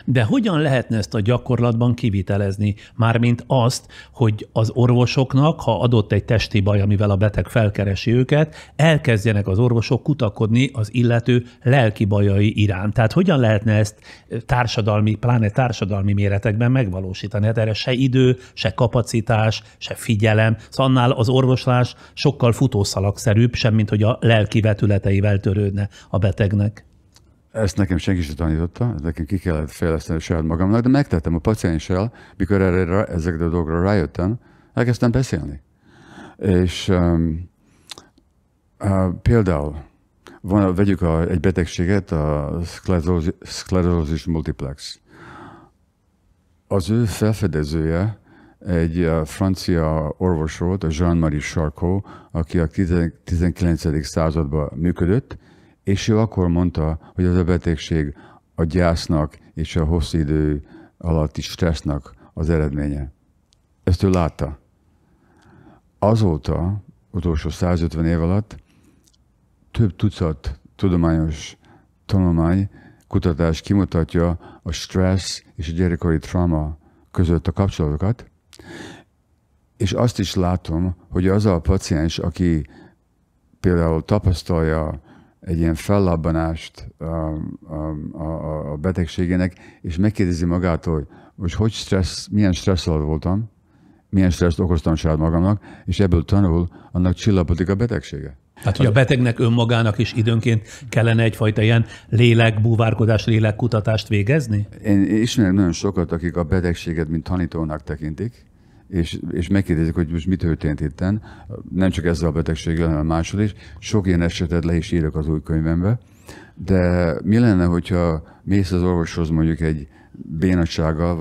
De hogyan lehetne ezt a gyakorlatban kivitelezni? Mármint azt, hogy az orvosoknak, ha adott egy testi baj, amivel a beteg felkeresi őket, elkezdjenek az orvosok kutakodni az illető lelki bajai iránt. Tehát hogyan lehetne ezt társadalmi, pláne társadalmi méretekben megvalósítani? Hát erre se idő, se kapacitás, se figyelem. Szóval annál az orvoslás sokkal futószalagszerűbb, semmint hogy a lelki vetületeivel törődne a betegnek. Ezt nekem senki sem tanította, nekem ki kellett fejleszteni saját magamnak, de megtettem a pacienssel, mikor ezekre a dolgokra rájöttem, elkezdtem beszélni. És például vegyük egy betegséget, a szklerózis multiplex. Az ő felfedezője egy francia orvos volt, a Jean-Marie Charcot, aki a 19. században működött, és ő akkor mondta, hogy ez a betegség a gyásznak és a hosszú idő alatti stressznak az eredménye. Ezt ő látta. Azóta, utolsó 150 év alatt több tucat tudományos tanulmány, kutatás kimutatja a stressz és a gyerekkori trauma között a kapcsolatokat, és azt is látom, hogy az a paciens, aki például tapasztalja egy ilyen fellabbanást a betegségének, és megkérdezi magától, hogy milyen stressz alatt voltam, milyen stresszt okoztam saját magamnak, és ebből tanul, annak csillapodik a betegsége. Tehát, hogy a betegnek önmagának is időnként kellene egyfajta ilyen lélekbúvárkodás, lélekkutatást végezni? Én ismerek nagyon sokat, akik a betegséget mint tanítónak tekintik, és megkérdezik, hogy most mi történt itten, nem csak ezzel a betegséggel, hanem máshol is. Sok ilyen esetet le is írok az új könyvembe. De mi lenne, hogyha mész az orvoshoz mondjuk egy bénassággal,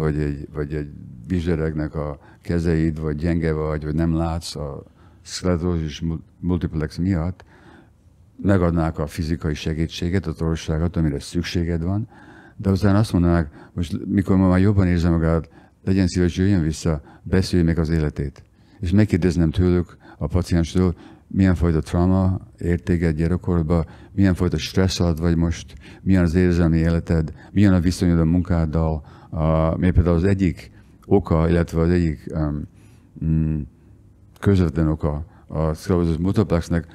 vagy egy bizseregnek a kezeid, vagy gyenge vagy nem látsz a szklerózis multiplex miatt, megadnák a fizikai segítséget, az orvosságot, amire szükséged van, de aztán azt mondanák, most mikor már jobban érzem magát, legyen szíves, jöjjön vissza, beszélj meg az életét. És megkérdeznem tőlük, a pacienstől, milyen fajta trauma ért téged gyerekkorban, milyen fajta stressz alatt vagy most, milyen az érzelmi életed, milyen a viszonyod a munkáddal, mi például az egyik oka, illetve az egyik közvetlen oka a szklerózis multiplexnek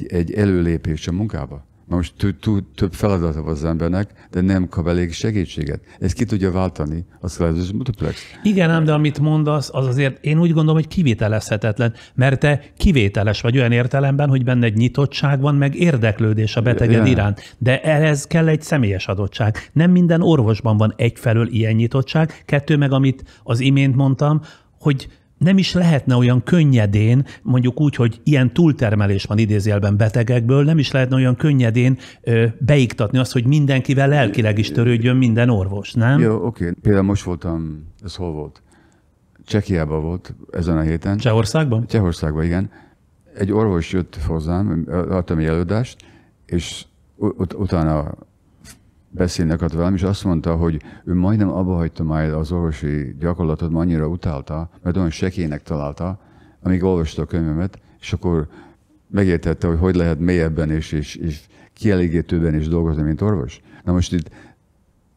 egy előlépés a munkába. Most több feladata van az embernek, de nem kap elég segítséget. Ezt ki tudja váltani a szklerózis multiplex. Igen, ám, de amit mondasz, az azért én úgy gondolom, hogy kivitelezhetetlen, mert te kivételes vagy olyan értelemben, hogy benne egy nyitottság van, meg érdeklődés a beteged iránt. De ehhez kell egy személyes adottság. Nem minden orvosban van egyfelől ilyen nyitottság, kettő meg, amit az imént mondtam, hogy nem is lehetne olyan könnyedén, mondjuk úgy, hogy ilyen túltermelés van idézőjelben betegekből, nem is lehetne olyan könnyedén beiktatni azt, hogy mindenkivel lelkileg is törődjön minden orvos, nem? Jó, oké. Például most voltam, ez hol volt? Csekiában volt ezen a héten. Csehországban? Csehországban, igen. Egy orvos jött hozzám, adtam egy előadást, és utána beszélni akart velem, és azt mondta, hogy ő majdnem abba hagyta majd az orvosi gyakorlatot, mert annyira utálta, mert olyan sekélynek találta, amíg olvasta a könyvemet, és akkor megértette, hogy lehet mélyebben és kielégítőben is dolgozni, mint orvos. Na most itt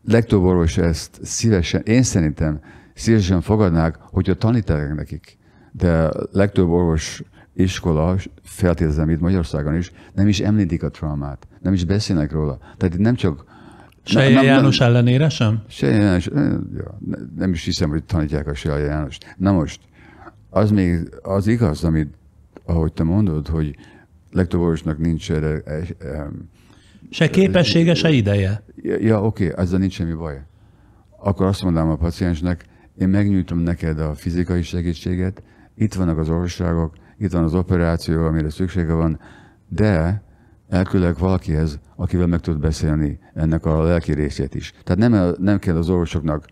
legtöbb orvos ezt szívesen, én szerintem szívesen fogadnák, hogyha tanítanak nekik. De legtöbb orvos iskola, feltételezem itt Magyarországon is, nem is említik a traumát, nem is beszélnek róla. Tehát itt nem csak Selye János ellenére sem? Selye János, nem is hiszem, hogy tanítják a Selye Jánost. Na most, az még az igaz, amit, ahogy te mondod, hogy legtöbb orvosnak nincs erre... Se képessége, se ideje. Ja, oké, ezzel nincs semmi baj. Akkor azt mondám a paciensnek, én megnyújtom neked a fizikai segítséget, itt vannak az orvosságok, itt van az operáció, amire szüksége van, de elküldek valakihez, akivel meg tud beszélni ennek a lelki részét is. Tehát nem kell az orvosoknak,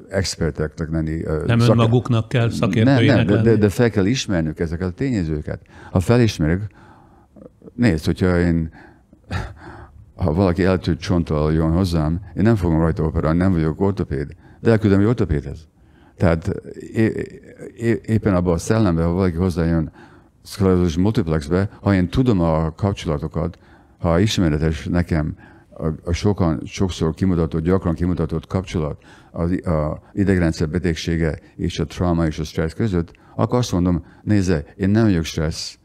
experteknek lenni. Nem önmaguknak kell szakértőinek lenni. De fel kell ismernünk ezeket a tényezőket. Ha felismerjük, nézd, ha valaki eltűnt csonttal jön hozzám, én nem fogom rajta operálni, nem vagyok ortopéd, de elküldöm egy ortopédhez. Tehát éppen abban a szellemben, ha valaki hozzájön szklerózis multiplexbe, ha én tudom a kapcsolatokat, ha ismeretes nekem sokszor kimutatott, gyakran kimutatott kapcsolat az idegrendszer betegsége és a trauma és a stressz között, akkor azt mondom, nézze, én nem vagyok stressz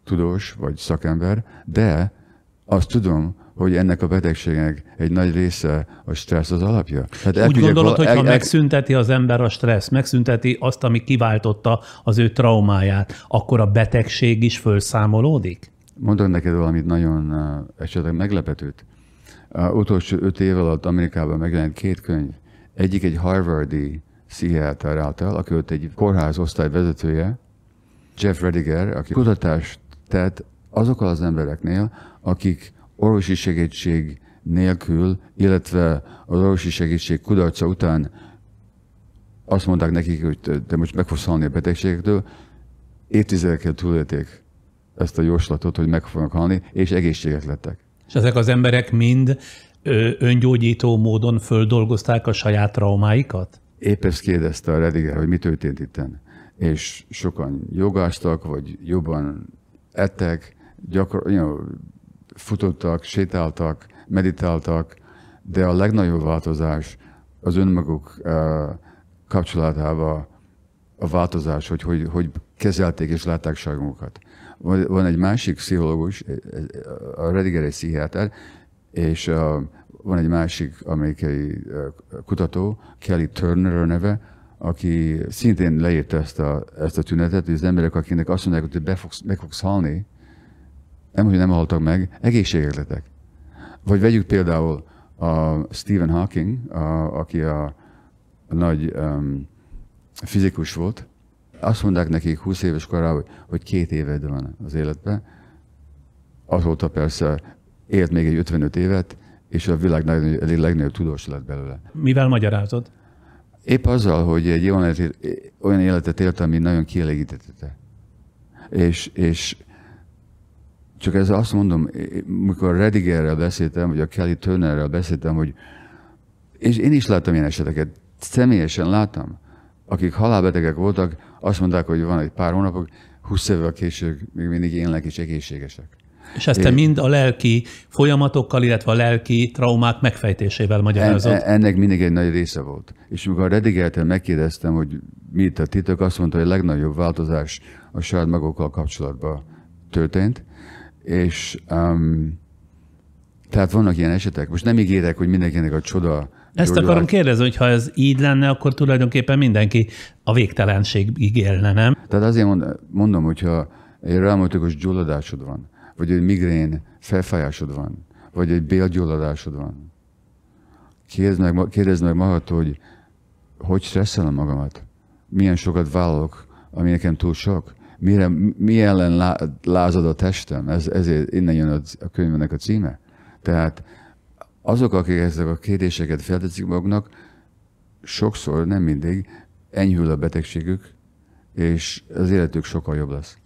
tudós vagy szakember, de azt tudom, hogy ennek a betegségnek egy nagy része a stressz az alapja. Hát úgy gondolod, hogy ha megszünteti az ember a stressz, megszünteti azt, ami kiváltotta az ő traumáját, akkor a betegség is fölszámolódik? Mondok neked valamit nagyon esetleg meglepetőt. Utolsó 5 év alatt Amerikában megjelent 2 könyv. Egyik egy harvardi pszichiáter által, aki ott egy kórház osztály vezetője, Jeff Rediger, aki kutatást tett azokkal az embereknél, akik orvosi segítség nélkül, illetve az orvosi segítség kudarca után azt mondták nekik, hogy te most meg fogsz halni a betegségektől, évtizedekkel túlélték ezt a jóslatot, hogy meg fognak halni, és egészséges lettek. És ezek az emberek mind öngyógyító módon földolgozták a saját traumáikat? Épp ezt kérdezte a Rediger, hogy mi történt itten. És sokan jogáztak, vagy jobban ettek, futottak, sétáltak, meditáltak, de a legnagyobb változás az önmaguk kapcsolatában a változás, hogy kezelték és látták saját. Van egy másik pszichológus, a Rediger egy pszichiáter, és van egy másik amerikai kutató, Kelly Turner neve, aki szintén leírta ezt a tünetet, hogy az emberek, akinek azt mondják, hogy meg fogsz halni, hogy nem haltak meg, egészségesek lettek. Vagy vegyük például a Stephen Hawking, aki a nagy fizikus volt. Azt mondták nekik 20 éves korában, hogy 2 éved van az életben. Azóta persze élt még egy 55 évet, és a világ legnagyobb tudós lett belőle. Mivel magyarázod? Épp azzal, hogy egy olyan életet élt, ami nagyon kielégítette. És csak ezzel azt mondom, mikor Redigerrel beszéltem, vagy a Kelly Turnerrel beszéltem, hogy és én is láttam ilyen eseteket, személyesen láttam, akik halálbetegek voltak, azt mondták, hogy van egy pár hónapok, 20 évvel később még mindig élnek és egészségesek. És ezt te mind a lelki folyamatokkal, illetve a lelki traumák megfejtésével magyarázod? Ennek mindig egy nagy része volt. És amikor a Redigertől megkérdeztem, hogy mi itt a titok, azt mondta, hogy a legnagyobb változás a saját magukkal kapcsolatban történt. És tehát vannak ilyen esetek. Most nem ígérek, hogy mindenkinek a csoda. Ezt akarom kérdezni, hogy ha ez így lenne, akkor tulajdonképpen mindenki a végtelenségig élne, nem? Tehát azért mondom, hogyha egy reumatikus gyulladásod van, vagy egy migrén felfájásod van, vagy egy bélgyulladásod van, kérdezd meg magadtól, hogy stresszelem magamat? Milyen sokat vállalok, ami nekem túl sok? Mi ellen lázad a testem? Ezért innen jön a könyvnek a címe. Tehát azok, akik ezek a kérdéseket felteszik maguknak, sokszor, nem mindig, enyhül a betegségük, és az életük sokkal jobb lesz.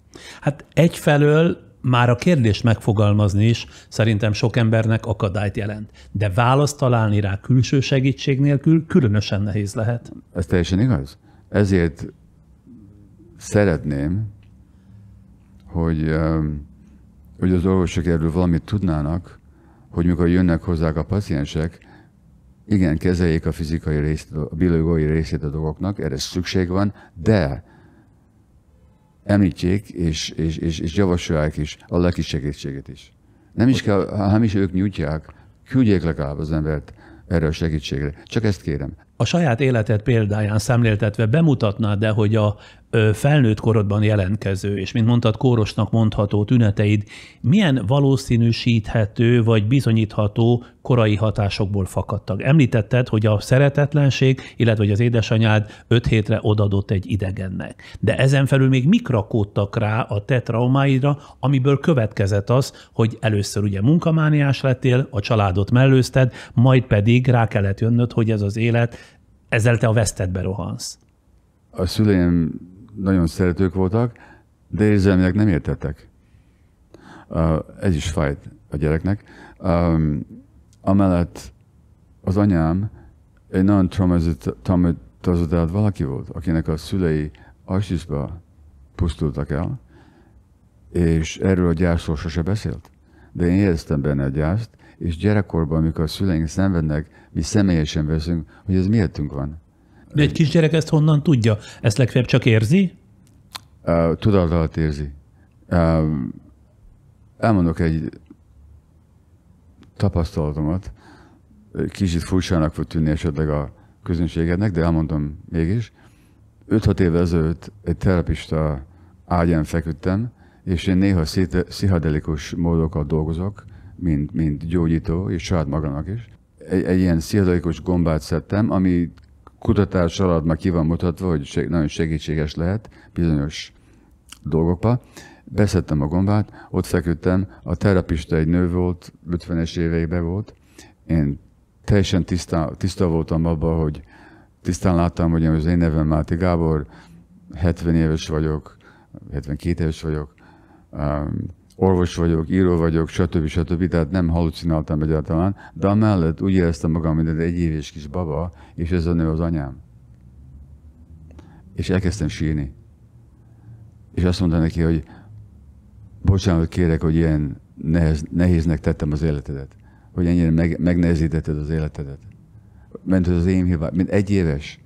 Hát egyfelől már a kérdést megfogalmazni is szerintem sok embernek akadályt jelent. De választ találni rá külső segítség nélkül különösen nehéz lehet. Ez teljesen igaz. Ezért szeretném, hogy az orvosok erről valamit tudnának, hogy mikor jönnek hozzák a paciensek, igen, kezeljék a fizikai részét, a biológiai részét a dolgoknak, erre szükség van, de említsék és javasolják is a lelki segítséget is. Nem is kell, ha nem is ők nyújtják, küldjék legalább az embert erre a segítségre. Csak ezt kérem. A saját életed példáján szemléltetve bemutatnád-e, hogy a felnőtt korodban jelentkező, és mint mondtad, kórosnak mondható tüneteid milyen valószínűsíthető vagy bizonyítható korai hatásokból fakadtak? Említetted, hogy a szeretetlenség, illetve hogy az édesanyád 5 hétre odadott egy idegennek. De ezen felül még mik rakódtak rá a te traumáidra, amiből következett az, hogy először ugye munkamániás lettél, a családot mellőzted, majd pedig rá kellett jönnöd, hogy ez az élet, ezzel te a vesztedbe rohansz. A szüleim nagyon szeretők voltak, de érzelmileg nem értettek. Ez is fájt a gyereknek. Amellett az anyám egy nagyon traumatizált valaki volt, akinek a szülei auschwitzba pusztultak el, és erről a gyászról sose beszélt. De én éreztem benne a gyászt, és gyerekkorban, amikor a szüleink szenvednek, mi személyesen veszünk, hogy ez miattünk van. De egy kisgyerek ezt honnan tudja? Ezt legfeljebb csak érzi? Tudat alatt érzi. Elmondok egy tapasztalatomat, kicsit furcsának fog tűnni esetleg a közönségednek, de elmondom mégis. 5-6 évvel ezelőtt egy terapista ágyán feküdtem, és én néha pszichedelikus módokkal dolgozok, mint gyógyító, és saját magamnak is. Egy ilyen pszichedelikus gombát szedtem, ami kutatás alatt már ki van mutatva, hogy nagyon segítséges lehet bizonyos dolgokba. Beszedtem a gombát, ott feküdtem, a terapista egy nő volt, 50-es éveiben volt. Én teljesen tiszta voltam abban, hogy tisztán láttam, hogy az én nevem Máté Gábor, 70 éves vagyok, 72 éves vagyok, orvos vagyok, író vagyok, stb. Tehát nem halucináltam egyáltalán, de amellett úgy éreztem magam, mint egy 1 éves kis baba, és ez a nő az anyám. És elkezdtem sírni. És azt mondta neki, hogy bocsánat kérek, hogy ilyen nehéznek tettem az életedet. Hogy ennyire megnehezítetted az életedet. Mert az én hibám, mint 1 éves,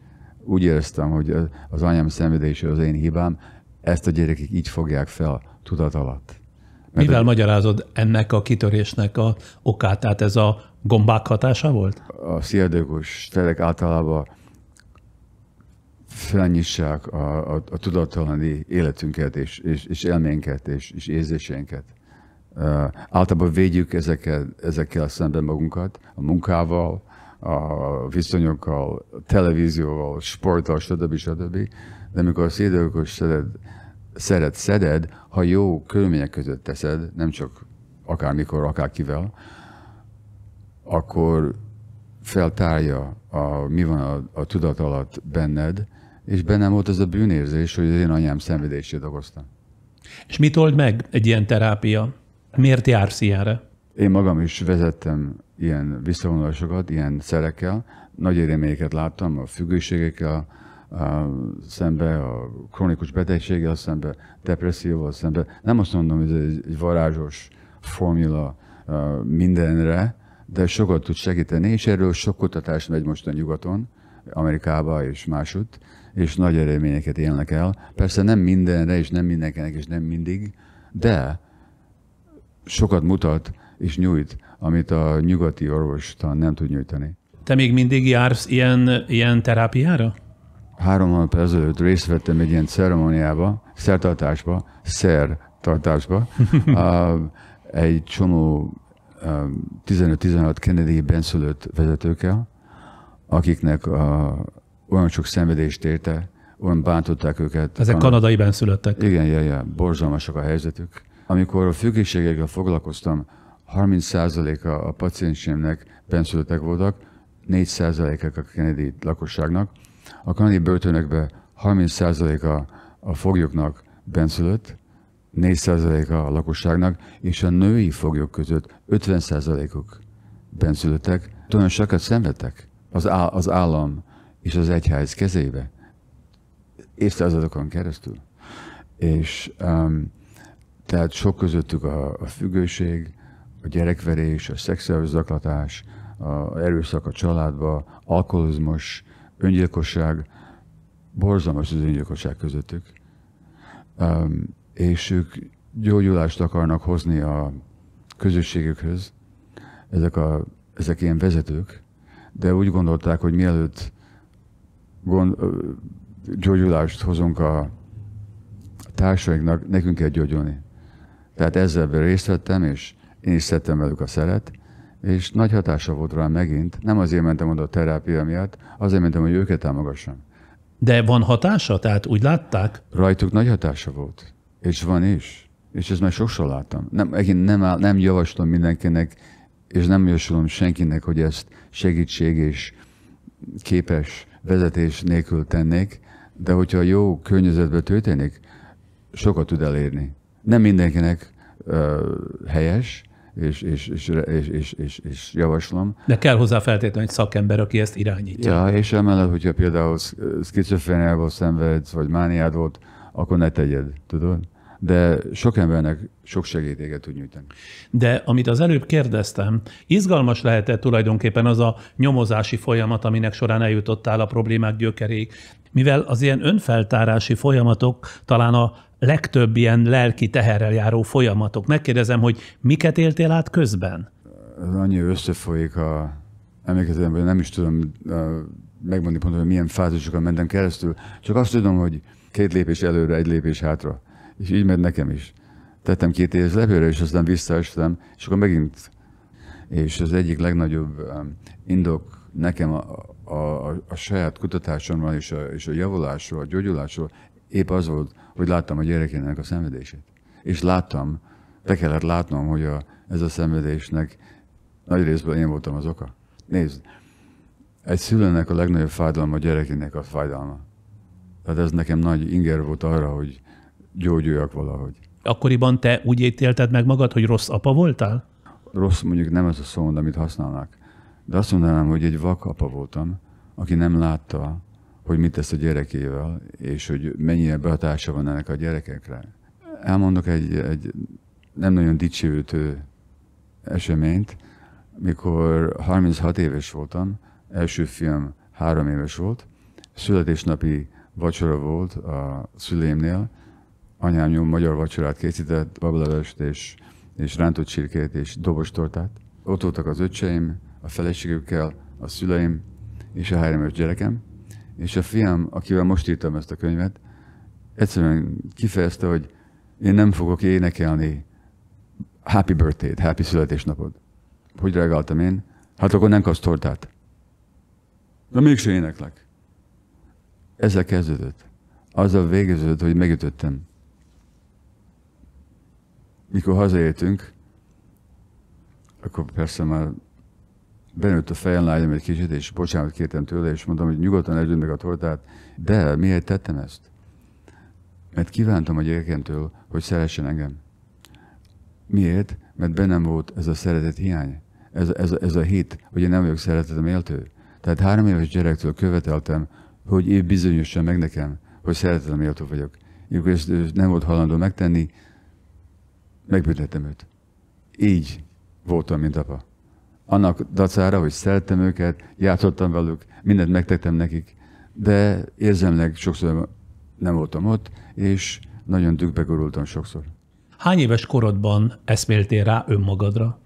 úgy éreztem, hogy az anyám szenvedése az én hibám, ezt a gyerekek így fogják fel tudat alatt. Mivel magyarázod ennek a kitörésnek a okát? Tehát ez a gombák hatása volt? A pszichedelikus szerek általában felnyissák a tudatalani életünket, és élményeket, és érzéseinket. Általában védjük ezekkel szemben magunkat, a munkával, a viszonyokkal, a televízióval, sporttal, stb. De amikor a pszichedelikus szeded, ha jó körülmények között teszed, nem csak akármikor, akárkivel, akkor feltárja, mi van a tudat alatt benned, és bennem volt ez a bűnérzés, hogy az én anyám szenvedését okoztam. És mit old meg egy ilyen terápia? Miért jársz ilyenre? Én magam is vezettem ilyen visszavonulásokat, ilyen szerekkel. Nagy eredményeket láttam a függőségekkel szembe, a krónikus betegséggel szembe, depresszióval szembe. Nem azt mondom, hogy ez egy varázsos formula mindenre, de sokat tud segíteni, és erről sok kutatás megy most a nyugaton, Amerikába és másutt, és nagy eredményeket élnek el. Persze nem mindenre, és nem mindenkinek, és nem mindig, de sokat mutat és nyújt, amit a nyugati orvostan nem tud nyújtani. Te még mindig jársz ilyen terápiára? 3 hónap ezelőtt részt vettem egy ilyen ceremóniába, szertartásba, egy csomó 15-16 Kennedy benszülött vezetőkkel, akiknek olyan sok szenvedést érte, olyan bántották őket. Ezek kanadai benszülöttek. Igen, borzalmasak a helyzetük. Amikor a függőségekkel foglalkoztam, 30%-a a paciensemnek benszülöttek voltak, 4%-a a Kennedy lakosságnak. A kanadi börtönökben 30%-a a foglyoknak benszülött, 4%-a a lakosságnak, és a női foglyok között 50%-uk benszülöttek. Olyan sokat szenvedtek az állam és az egyház kezébe évszázadokon keresztül. És tehát sok közöttük a függőség, a gyerekverés, a szexuális zaklatás, a erőszak a családba, alkoholizmus, öngyilkosság, borzalmas az öngyilkosság közöttük. És ők gyógyulást akarnak hozni a közösségükhöz, ezek ilyen vezetők, de úgy gondolták, hogy mielőtt gyógyulást hozunk a társainknak, nekünk kell gyógyulni. Tehát ezzel részt vettem, és én is szedtem velük a szeret, és nagy hatása volt rám megint. Nem azért mentem oda a terápia miatt, azért mentem, hogy őket támogassam. De van hatása? Tehát úgy látták? Rajtuk nagy hatása volt. És van is. És ezt már sokszor láttam. Nem javaslom mindenkinek, és nem javaslom senkinek, hogy ezt segítség és képes vezetés nélkül tennék, de hogyha jó környezetben történik, sokat tud elérni. Nem mindenkinek helyes, és javaslom. De kell hozzá feltétlenül egy szakember, aki ezt irányítja. Ja, és emellett, hogyha például szkizofréniával szenvedsz, vagy mániád volt, akkor ne tegyed, tudod? De sok embernek sok segítséget tud nyújtani. De amit az előbb kérdeztem, izgalmas lehetett tulajdonképpen az a nyomozási folyamat, aminek során eljutottál a problémák gyökeréig, mivel az ilyen önfeltárási folyamatok talán a legtöbb ilyen lelki teherrel járó folyamatok. Megkérdezem, hogy miket éltél át közben? Annyi összefolyik emlékezem, hogy nem is tudom megmondani pontosan, hogy milyen fázisokon mentem keresztül, csak azt tudom, hogy 2 lépés előre, 1 lépés hátra. És így ment nekem is. Tettem 2 éves levőre, és aztán visszaestem, és akkor megint. És az egyik legnagyobb indok nekem a saját kutatásommal és a javulásról, a gyógyulásról épp az volt, hogy láttam a gyerekének a szenvedését. És láttam, be kellett látnom, hogy ez a szenvedésnek nagy részben én voltam az oka. Nézd, egy szülőnek a legnagyobb fájdalma a gyerekének a fájdalma. Tehát ez nekem nagy inger volt arra, hogy gyógyuljak valahogy. Akkoriban te úgy ítélted meg magad, hogy rossz apa voltál? Rossz mondjuk nem az a szó, amit használnak. De azt mondanám, hogy egy vak apa voltam, aki nem látta, hogy mit tesz a gyerekével, és hogy mennyire behatása van ennek a gyerekekre. Elmondok egy nem nagyon dicsőítő eseményt, mikor 36 éves voltam, első fiam 3 éves volt, születésnapi vacsora volt a szüleimnél, anyám magyar vacsorát készített, bablevest és rántott csirkét és dobostortát. Ott voltak az öccseim, a feleségükkel, a szüleim és a 3 éves gyerekem, és a fiam, akivel most írtam ezt a könyvet, egyszerűen kifejezte, hogy én nem fogok énekelni happy birthday-t, happy születésnapod. Hogy reagáltam én? Hát akkor nem kapsz tortát. De mégsem éneklek. Ezzel kezdődött. Azzal végeződött, hogy megütöttem. Mikor hazaértünk, akkor persze már benőtt a fejem lágyam egy kicsit, és bocsánat kértem tőle, és mondtam, hogy nyugodtan együtt meg a tortát. De miért tettem ezt? Mert kívántam a gyerekemtől, hogy szeressen engem. Miért? Mert bennem volt ez a szeretet hiány. Ez a hit, hogy én nem vagyok szeretetem méltő. Tehát 3 éves gyerektől követeltem, hogy ő bizonyossa meg nekem, hogy szeretetem méltó vagyok. Amikor ezt nem volt hajlandó megtenni, megbüntettem őt. Így voltam, mint apa. Annak dacára, hogy szerettem őket, játszottam velük, mindent megtettem nekik, de érzelmileg sokszor nem voltam ott, és nagyon dühbe gurultam sokszor. Hány éves korodban eszméltél rá önmagadra?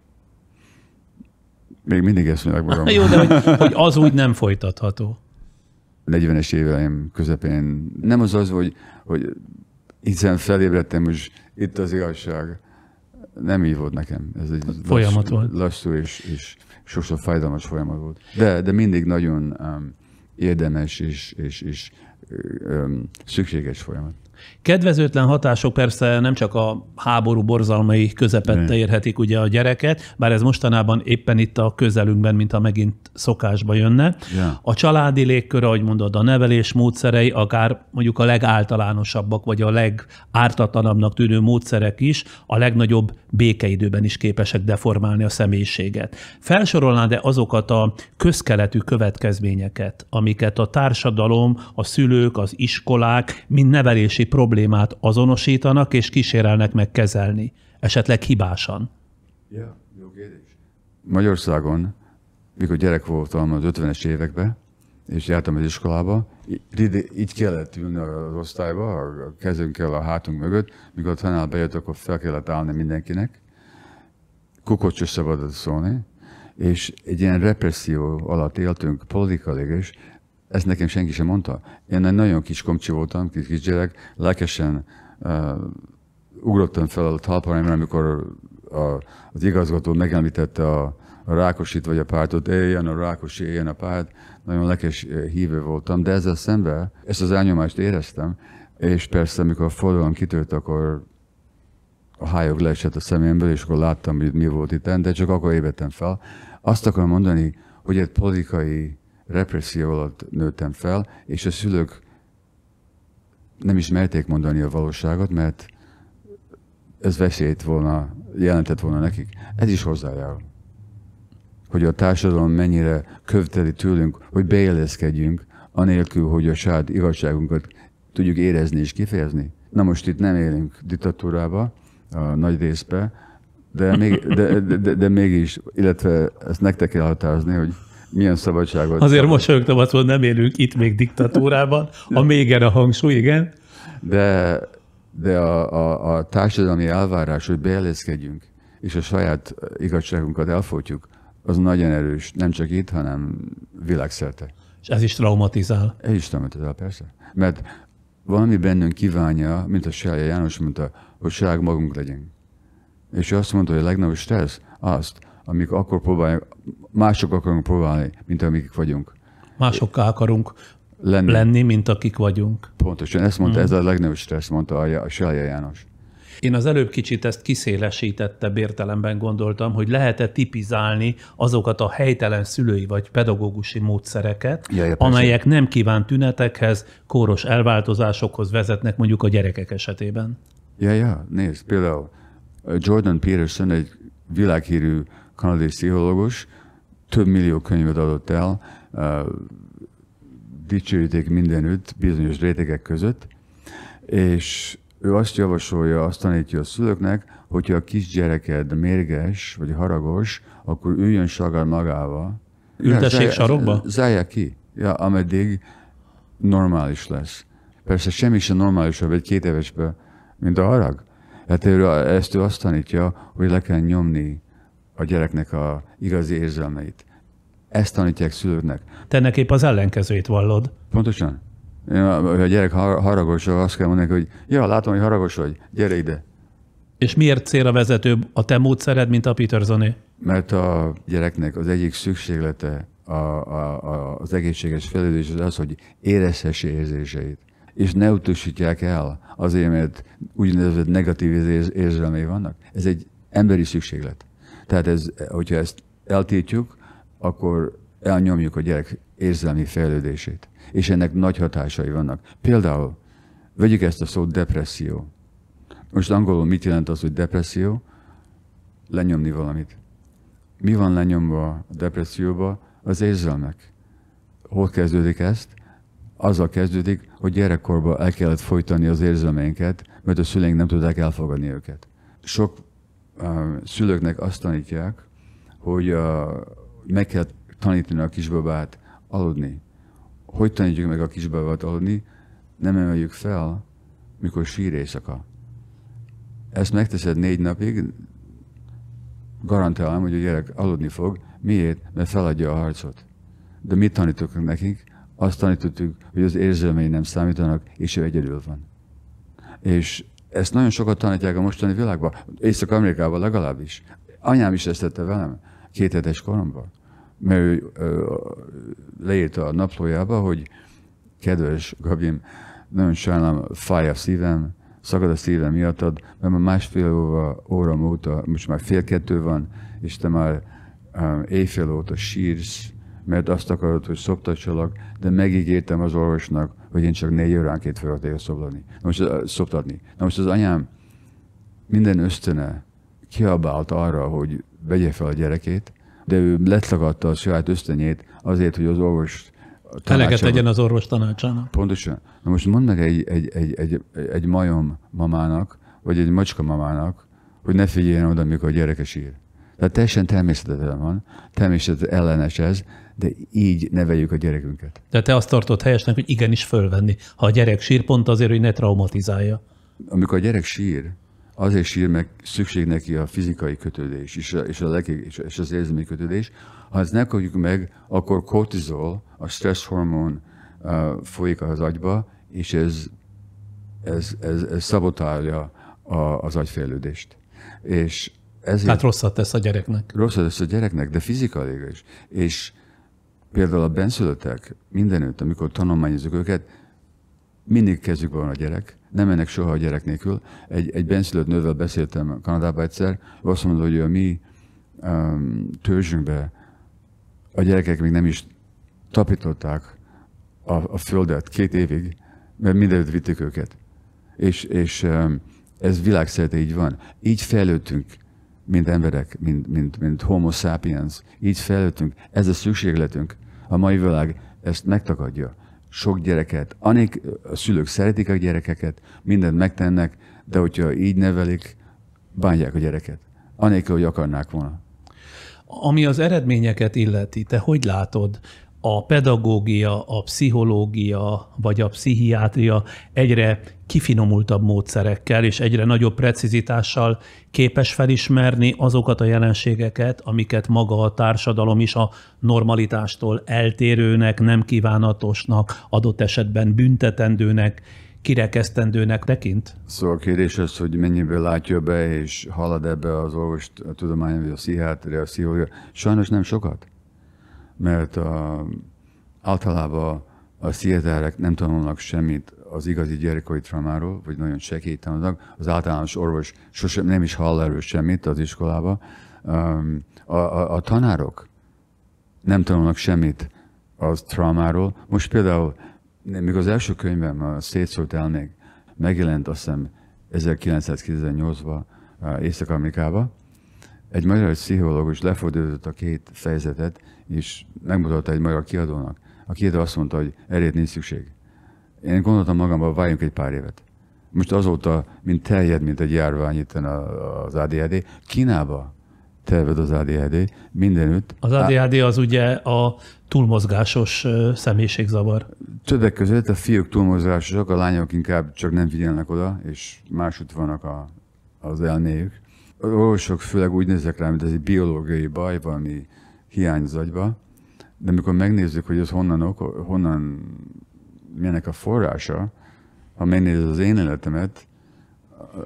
Még mindig eszmélek magamra. Jó, de hogy az úgy nem folytatható. 40-es éveim közepén nem az, hogy hiszen felébredtem, hogy itt az igazság. Nem így volt nekem. Ez egy folyamat volt. Lassú és sokszor fájdalmas folyamat volt. De mindig nagyon érdemes és szükséges folyamat. Kedvezőtlen hatások persze nem csak a háború borzalmai közepette érhetik ugye a gyereket, bár ez mostanában éppen itt a közelünkben, mintha megint szokásba jönne. Yeah. A családi légkör, ahogy mondod, a nevelés módszerei, akár mondjuk a legáltalánosabbak, vagy a legártatlanabbnak tűnő módszerek is a legnagyobb békeidőben is képesek deformálni a személyiséget. Felsorolnád-e azokat a közkeletű következményeket, amiket a társadalom, a szülők, az iskolák mind nevelési problémát azonosítanak és kísérelnek meg kezelni, esetleg hibásan? Ja, jó kérdés. Magyarországon, mikor gyerek voltam az 50-es években, és jártam az iskolába, így kellett ülni az osztályba, a kezünkkel a hátunk mögött, mikor a tanár bejött, akkor fel kellett állni mindenkinek. Kukot sem szabadott szólni, és egy ilyen represszió alatt éltünk politikailag is. ezt nekem senki sem mondta. Én egy nagyon kis komcsi voltam, kis gyerek, lelkesen ugrottam fel a talpalmra, amikor az igazgató megemlítette a Rákosit vagy a pártot, éljen a Rákosi, éljen a párt. Nagyon lelkes hívő voltam, de ezzel szemben ezt az elnyomást éreztem, és persze, amikor a forradalom kitört, akkor a hályog leesett a szememből, és akkor láttam, hogy mi volt itt, de csak akkor ébredtem fel. Azt akarom mondani, hogy egy politikai represszió alatt nőttem fel, és a szülők nem is merték mondani a valóságot, mert ez veszélyt jelentett volna nekik. Ez is hozzájárul. Hogy a társadalom mennyire követeli tőlünk, hogy beilleszkedjünk, anélkül, hogy a saját igazságunkat tudjuk érezni és kifejezni. Na most itt nem élünk diktatúrába, a nagy részben, de mégis, illetve ezt nektek kell határozni, hogy milyen szabadságot... Azért mosolyogtam azt, hogy nem élünk itt még diktatúrában, a mégen a hangsúly, igen. De a társadalmi elvárás, hogy beilleszkedjünk, és a saját igazságunkat elfogyjuk, az nagyon erős, nem csak itt, hanem világszerte. És ez is traumatizál. Ez is traumatizál, persze. Mert valami bennünk kívánja, mint a Selye János mondta, hogy saját magunk legyünk. És ő azt mondta, hogy a legnagyobb stressz azt, amik akkor próbáljuk, mások akarunk próbálni, mint amik vagyunk. Másokká akarunk lenni, mint akik vagyunk. Pontosan, ezt mondta, ez a legnagyobb stressz, mondta a Selye János. Én az előbb kicsit ezt kiszélesítettebb értelemben gondoltam, hogy lehet-e tipizálni azokat a helytelen szülői vagy pedagógusi módszereket, amelyek nem kívánt tünetekhez, kóros elváltozásokhoz vezetnek mondjuk a gyerekek esetében. Nézd, például Jordan Peterson, egy világhírű kanadai pszichológus, több millió könyvet adott el, dicsőíték mindenütt, bizonyos rétegek között, és ő azt javasolja, azt tanítja a szülőknek, hogyha a kisgyereked mérges vagy haragos, akkor üljön sagad magával. Ültessék sarokba? Zárják ki, ameddig normális lesz. Persze semmi sem normálisabb egy 2 évesben, mint a harag. Hát ezt ő azt tanítja, hogy le kell nyomni a gyereknek a igazi érzelmeit. Ezt tanítják szülőknek. Te ennek épp az ellenkezőjét vallod. Pontosan. Ha a gyerek haragos, azt kell mondani, hogy látom, hogy haragos vagy, gyere ide. És miért célra vezetőbb a te módszered, mint a Petersoné? Mert a gyereknek az egyik szükséglete az egészséges fejlődés az, hogy érezhesse érzéseit. És ne utasítják el azért, mert úgynevezett negatív érzelmei vannak. Ez egy emberi szükséglet. Tehát hogyha ezt eltiltjuk, akkor elnyomjuk a gyerek érzelmi fejlődését. És ennek nagy hatásai vannak. Például, vegyük ezt a szót depresszió. Most angolul mit jelent az, hogy depresszió? Lenyomni valamit. Mi van lenyomva a depresszióba? Az érzelmek. Hol kezdődik ezt? Azzal kezdődik, hogy gyerekkorban el kellett folytani az érzelmeinket, mert a szüleink nem tudták elfogadni őket. Sok szülőknek azt tanítják, hogy meg kell tanítani a kisbabát aludni. Hogy tanítjuk meg a kisbabát aludni? Nem emeljük fel, mikor sír éjszaka. Ezt megteszed 4 napig, garantálom, hogy a gyerek aludni fog. Miért? Mert feladja a harcot. De mit tanítok nekik? Azt tanítottuk, hogy az érzelmei nem számítanak, és ő egyedül van. És ezt nagyon sokat tanítják a mostani világban, Észak-Amerikában legalábbis. Anyám is ezt tette velem 2 hetes koromban. Mert ő leírta a naplójába, hogy kedves Gabim, nagyon sajnálom, fáj a szívem, szakad a szívem miattad, mert már 1,5 óra óta, most már 1:30 van, és te már éjfél óta sírsz, mert azt akarod, hogy szoptassalak, de megígértem az orvosnak, hogy én csak 4 óránként fogok téged szoptatni. Na most az anyám minden ösztöne kiabált arra, hogy vegye fel a gyerekét, de ő letagadta a saját ösztönyét azért, hogy az orvos eleget legyen az orvos tanácsának. Pontosan. Na most mondd meg egy majom mamának, vagy egy macska mamának, hogy ne figyeljen oda, mikor a gyereke sír. Tehát teljesen természetesen van, természetesen ellenes ez, de így neveljük a gyerekünket. De te azt tartod helyesnek, hogy igenis fölvenni, ha a gyerek sír, pont azért, hogy ne traumatizálja. Amikor a gyerek sír, azért sír, meg szükség neki a fizikai kötődés és az érzelmi kötődés. Ha ezt ne kapjuk meg, akkor kortizol, a stressz hormon folyik az agyba, és ez szabotálja az agyfejlődést. És ezért, tehát rosszat tesz a gyereknek. Rosszat tesz a gyereknek, de fizikailag is. És például a benszülöttek mindenütt, amikor tanulmányozunk őket, mindig kezükben van a gyerek, nem mennek soha a gyerek nélkül. Egy benszülött nővel beszéltem Kanadában egyszer, azt mondta, hogy a mi törzsünkben a gyerekek még nem is tapintották a földet 2 évig, mert mindenütt vitték őket. És ez világszerte így van. Így fejlődtünk, mint emberek, mint homo sapiens. Így fejlődtünk. Ez a szükségletünk. A mai világ ezt megtagadja. Sok gyereket, a szülők szeretik a gyerekeket, mindent megtennek, de hogyha így nevelik, bánják a gyereket. Anélkül, hogy akarnák volna. Ami az eredményeket illeti, te hogy látod, a pedagógia, a pszichológia vagy a pszichiátria egyre kifinomultabb módszerekkel és egyre nagyobb precizitással képes felismerni azokat a jelenségeket, amiket maga a társadalom is a normalitástól eltérőnek, nem kívánatosnak, adott esetben büntetendőnek, kirekesztendőnek tekint? Szóval a kérdés az, hogy mennyiből látja be és halad ebbe az orvostudomány, vagy a pszichiátria, a pszichológia. Sajnos nem sokat. Mert általában a pszichiáterek nem tanulnak semmit az igazi gyerekkori traumáról, vagy nagyon csekélyt tanulnak. Az általános orvos sosem nem is hall erről semmit az iskolában. A tanárok nem tanulnak semmit az traumáról. Most például, még az első könyvem, a Szétszórt elmék, megjelent azt hiszem 1998-ban Észak-Amerikában. Egy magyar pszichológus lefordított a 2 fejezetet, és megmutatta egy magyar kiadónak. A kiadó azt mondta, hogy erre nincs szükség. Én gondoltam magamban, várjunk egy pár évet. Most azóta, mint terjed, mint egy járvány itt az ADHD, Kínába terjed az ADHD, mindenütt. Az ADHD az ugye a túlmozgásos személyiségzavar. Többek között a fiúk túlmozgásosak, a lányok inkább csak nem figyelnek oda, és másút vannak az elméjük. Az orvosok főleg úgy néznek rá, mint ez egy biológiai baj, valami hiány az agyba, de amikor megnézzük, hogy ez honnan milyenek a forrása, ha megnézed az én életemet,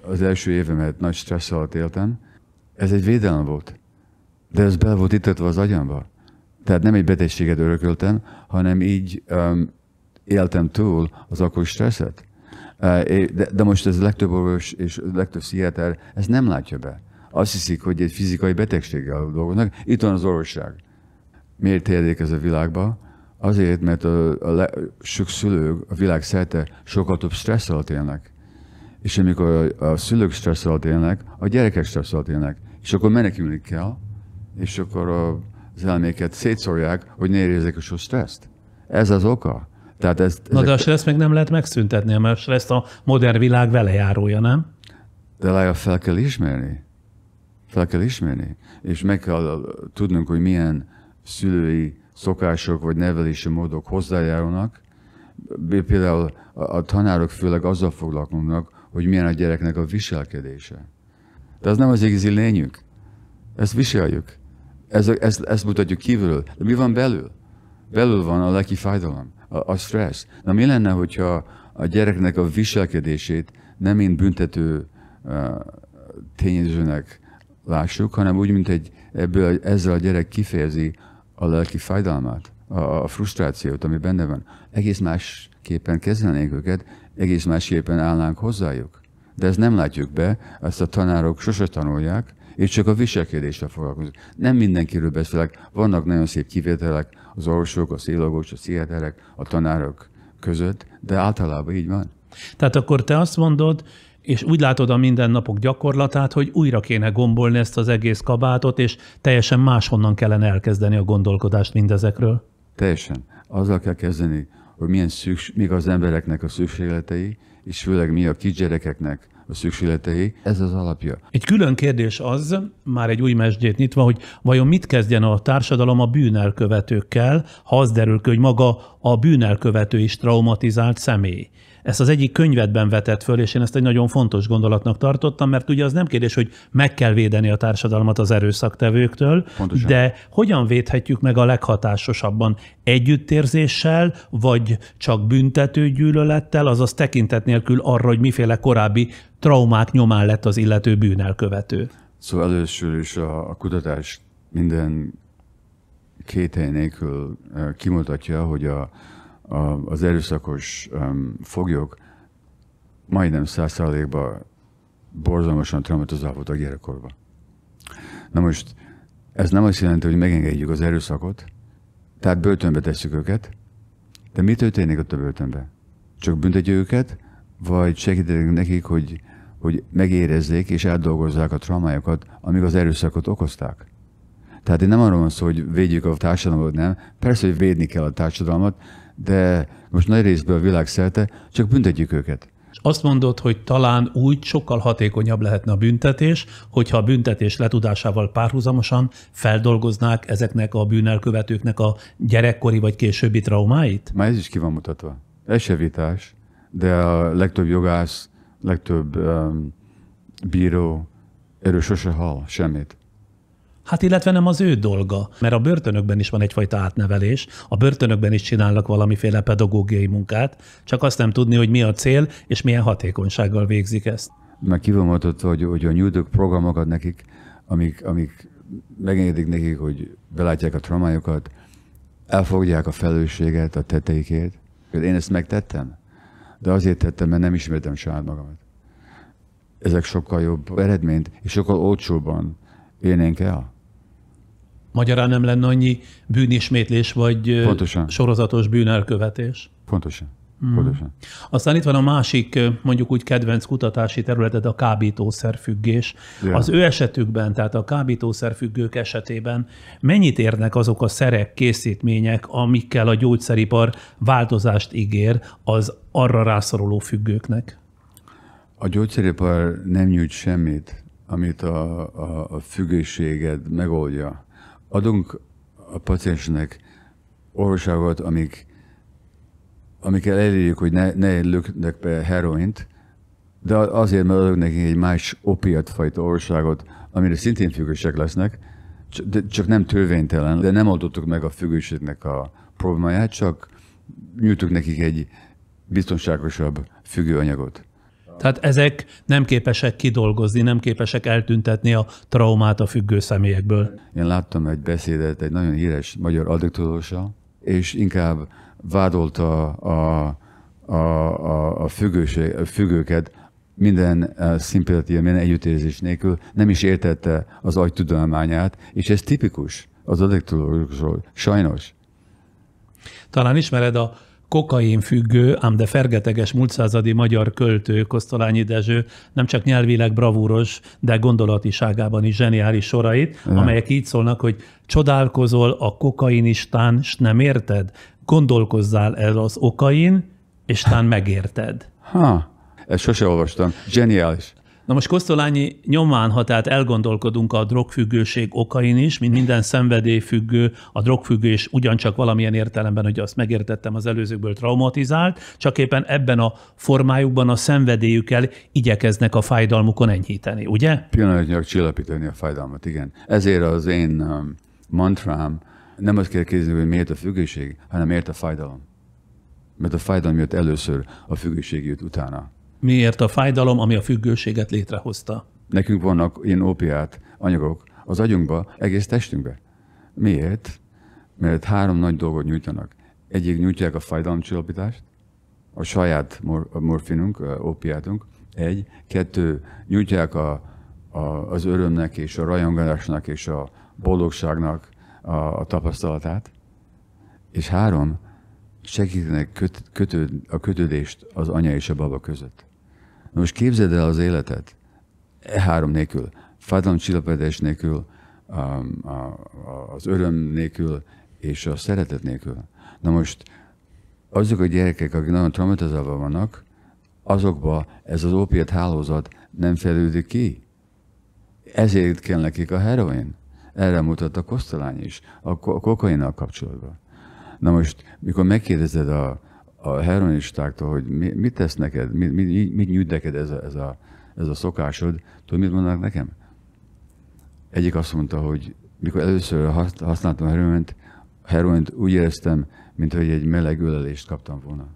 az első évemet nagy stressz alatt éltem, ez egy védelem volt. De ez bele volt itatva az agyamba. Tehát nem egy betegséget örököltem, hanem így éltem túl az akkori stresszet. De most ez a legtöbb orvos és a legtöbb pszichiáter ezt nem látja be. Azt hiszik, hogy egy fizikai betegséggel dolgoznak. Itt van az orvosság. Miért terjedik ez a világba? Azért, mert sok szülők a világ szerte sokkal több stressz alatt élnek. És amikor a szülők stressz alatt élnek, a gyerekek stressz alatt élnek. És akkor menekülni kell, és akkor az elméket szétszórják, hogy ne érezzék a sok stresszt. Ez az oka. Tehát de a stressz meg nem lehet megszüntetni, mert a stressz a modern világ velejárója, nem? De legalább fel kell ismerni. Fel kell ismerni. És meg kell tudnunk, hogy milyen szülői szokások vagy nevelési módok hozzájárulnak. Például a tanárok főleg azzal foglalkoznak, hogy milyen a gyereknek a viselkedése. De ez nem az igazi lényünk. Ezt viseljük. Ezt mutatjuk kívülről. De mi van belül? Belül van a lelki fájdalom, a stressz. Na mi lenne, hogyha a gyereknek a viselkedését nem mint büntető tényezőnek lássuk, hanem úgy, mint ezzel a gyerek kifejezi a lelki fájdalmát, a frusztrációt, ami benne van. Egész másképpen kezelnénk őket, egész másképpen állnánk hozzájuk. De ezt nem látjuk be, ezt a tanárok sose tanulják, és csak a viselkedéssel foglalkozunk. Nem mindenkiről beszélek, vannak nagyon szép kivételek az orvosok, a pszichológusok, a pszichiáterek, a tanárok között, de általában így van. Tehát akkor te azt mondod, és úgy látod a mindennapok gyakorlatát, hogy újra kéne gombolni ezt az egész kabátot, és teljesen máshonnan kellene elkezdeni a gondolkodást mindezekről? Teljesen. Azzal kell kezdeni, hogy mik az embereknek a szükségletei, és főleg mi a kisgyerekeknek a szükségletei. Ez az alapja. Egy külön kérdés az, már egy új mesdjét nyitva, hogy vajon mit kezdjen a társadalom a bűnelkövetőkkel, ha az derül ki, hogy maga a bűnelkövető is traumatizált személy. Ezt az egyik könyvedben vetett föl, és én ezt egy nagyon fontos gondolatnak tartottam, mert ugye az nem kérdés, hogy meg kell védeni a társadalmat az erőszaktevőktől, Pontosan. de hogyan védhetjük meg a leghatásosabban? Együttérzéssel, vagy csak büntető gyűlölettel, azaz tekintet nélkül arra, hogy miféle korábbi traumák nyomán lett az illető bűnelkövető? Szóval először is a kutatás minden kételj nélkül kimutatja, hogy az erőszakos foglyok majdnem 100%-ban borzalmasan traumatizálódtak gyerekkorban. Na most ez nem azt jelenti, hogy megengedjük az erőszakot, tehát börtönbe tesszük őket, de mi történik ott a börtönben? Csak büntetjük őket, vagy segítenek nekik, hogy megérezzék és átdolgozzák a traumájukat, amíg az erőszakot okozták? Tehát én nem arról van szó, hogy védjük a társadalmat, nem. Persze, hogy védni kell a társadalmat, de most nagy részben a világ szerte csak büntetjük őket. Azt mondod, hogy talán úgy sokkal hatékonyabb lehetne a büntetés, hogyha a büntetés letudásával párhuzamosan feldolgoznák ezeknek a bűnelkövetőknek a gyerekkori vagy későbbi traumáit? Már ez is ki van mutatva. Ez se vitás, de a legtöbb jogász, legtöbb bíró erről sose hall semmit. Hát illetve nem az ő dolga, mert a börtönökben is van egyfajta átnevelés, a börtönökben is csinálnak valamiféle pedagógiai munkát, csak azt nem tudni, hogy mi a cél, és milyen hatékonysággal végzik ezt. Már ki van mutatva, hogy a nyújtók programokat nekik, amik megengedik nekik, hogy belátják a traumájukat, elfogják a felelősséget a tetteikért. Én ezt megtettem, de azért tettem, mert nem ismertem saját magamat. Ezek sokkal jobb eredményt, és sokkal olcsóbban élnénk el. Magyarán nem lenne annyi bűnismétlés, vagy Pontosan. sorozatos bűnelkövetés? Pontosan. Pontosan. Aztán itt van a másik, mondjuk úgy kedvenc kutatási területed, a kábítószerfüggés. Ja. Az ő esetükben, tehát a kábítószerfüggők esetében mennyit érnek azok a szerek, készítmények, amikkel a gyógyszeripar változást ígér az arra rászoruló függőknek? A gyógyszeripar nem nyújt semmit, amit a függőséget megoldja. Adunk a paciensnek orvoságot, amikkel elérjük, hogy ne löknek be heroint, de azért, mert adunk neki egy más opiatfajta orvoságot, amire szintén függősek lesznek, csak nem törvénytelen, de nem oldottuk meg a függőségnek a problémáját, csak nyújtuk nekik egy biztonságosabb függőanyagot. Tehát ezek nem képesek kidolgozni, nem képesek eltüntetni a traumát a függő személyekből. Én láttam egy beszédet egy nagyon híres magyar addiktolóssal, és inkább vádolta a függőket minden szimpatia, minden együttérzés nélkül, nem is értette az agytudományát, és ez tipikus az addiktológusról, sajnos. Talán ismered a kokainfüggő, ám de fergeteges múltszázadi magyar költő Kosztolányi Dezső nem csak nyelvileg bravúros, de gondolatiságában is zseniális sorait, amelyek így szólnak, hogy csodálkozol a kokainistán, s nem érted? Gondolkozzál el az okain, és tán megérted. Ezt sose olvastam. Zseniális. Na most Kosztolányi nyomán, ha tehát elgondolkodunk a drogfüggőség okain is, mint minden szenvedélyfüggő, a drogfüggés ugyancsak valamilyen értelemben, hogy azt megértettem, az előzőkből traumatizált, csak éppen ebben a formájukban a szenvedélyükkel igyekeznek a fájdalmukon enyhíteni, ugye? Pillanatnyilag csillapítani a fájdalmat, igen. Ezért az én mantrám nem azt kell kérdezni, hogy miért a függőség, hanem miért a fájdalom. Mert a fájdalom jött először, a függőség jött utána. Miért a fájdalom, ami a függőséget létrehozta? Nekünk vannak ilyen opiát anyagok az agyunkba, egész testünkbe. Miért? Mert 3 nagy dolgot nyújtanak. Egyik nyújtják a fájdalomcsillapítást, a saját morfinunk, opiátunk. 1. 2. Nyújtják az örömnek és a rajongásnak és a boldogságnak a tapasztalatát. És 3. segítenek a kötődést az anya és a baba között. Na most képzeld el az életet 3 nélkül, fájdalomcsillapítás nélkül, az öröm nélkül és a szeretet nélkül. Na most azok a gyerekek, akik nagyon traumatizálva vannak, azokba ez az opiát hálózat nem fejlődik ki. Ezért kell nekik a heroin. Erre mutat a Kosztolányi is, a kokainnal kapcsolatban. Na most, mikor megkérdezed a heroinistáktól, hogy mit tesz neked, mit nyújt neked ez a szokásod, tudod, mit mondanak nekem? Egyik azt mondta, hogy mikor először használtam a heroint úgy éreztem, mint hogy egy meleg ölelést kaptam volna.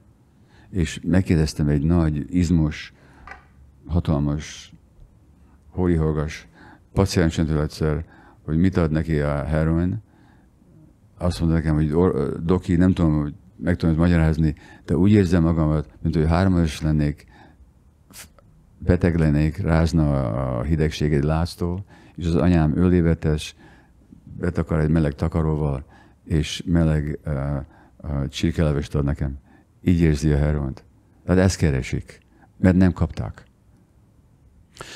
És megkérdeztem egy nagy, izmos, hatalmas, hórihorgas paciensentől egyszer, hogy mit ad neki a heroin. Azt mondta nekem, hogy doki, nem tudom, hogy meg tudom ezt magyarázni, de úgy érzem magamat, mint hogy 3 éves lennék, beteg lennék, rázna a hidegség egy láztól, és az anyám ölévetes, betakar egy meleg takaróval, és meleg csirkelevest ad nekem. Így érzi a heroint. Tehát ezt keresik, mert nem kapták.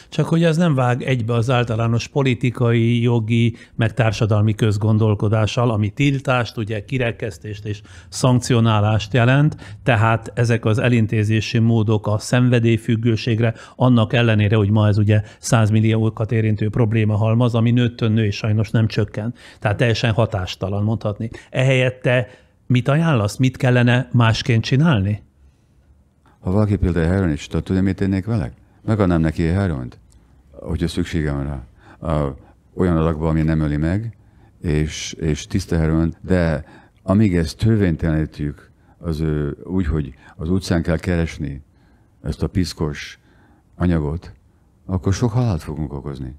Csak hogy ez nem vág egybe az általános politikai, jogi, meg társadalmi közgondolkodással, ami tiltást, ugye kirekesztést és szankcionálást jelent, tehát ezek az elintézési módok a szenvedélyfüggőségre, annak ellenére, hogy ma ez ugye 100 milliókat érintő probléma halmaz, ami nőttön nő és sajnos nem csökken. Tehát teljesen hatástalan mondhatni. Ehelyett te mit ajánlasz? Mit kellene másként csinálni? Ha valaki például heroinista, tudja, mit tennék vele? Megadnám neki egy heroint, hogyha szükségem van rá. Olyan alakban, ami nem öli meg, és tiszta heroin, de amíg ezt törvénytelenítjük, úgy, hogy az utcán kell keresni ezt a piszkos anyagot, akkor sok halált fogunk okozni.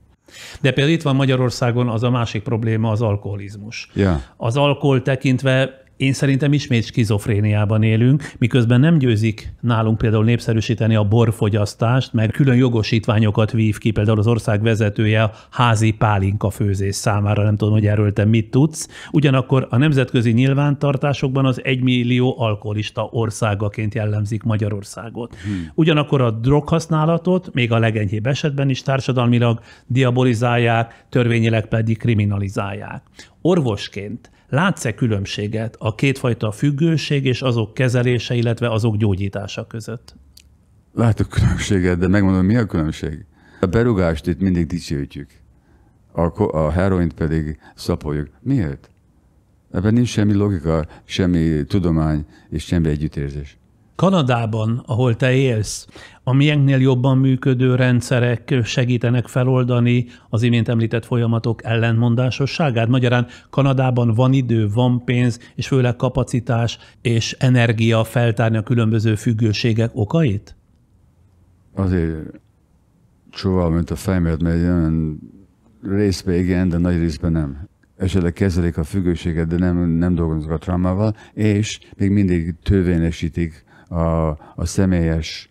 De például itt van Magyarországon az a másik probléma, az alkoholizmus. Yeah. Az alkohol tekintve én szerintem ismét skizofréniában élünk, miközben nem győzik nálunk például népszerűsíteni a borfogyasztást, meg külön jogosítványokat vív ki, például az ország vezetője a házi pálinka főzés számára, nem tudom, hogy erről te mit tudsz. Ugyanakkor a nemzetközi nyilvántartásokban az 1 millió alkoholista országaként jellemzik Magyarországot. Ugyanakkor a droghasználatot még a legenyhébb esetben is társadalmilag diabolizálják, törvényileg pedig kriminalizálják. Orvosként látsz-e különbséget a kétfajta függőség és azok kezelése, illetve azok gyógyítása között? Látok különbséget, de megmondom, mi a különbség? A berugást itt mindig dicsőítjük, a heroint pedig szapoljuk. Miért? Ebben nincs semmi logika, semmi tudomány és semmi együttérzés. Kanadában, ahol te élsz, a miénknél jobban működő rendszerek segítenek feloldani az imént említett folyamatok ellentmondásosságát. Magyarán Kanadában van idő, van pénz, és főleg kapacitás és energia feltárni a különböző függőségek okait? Azért csóval, mint a fejmet, mert olyan részben igen, de nagy részben nem. Esetleg kezelik a függőséget, de nem dolgoznak a traumával, és még mindig törvényesítik a személyes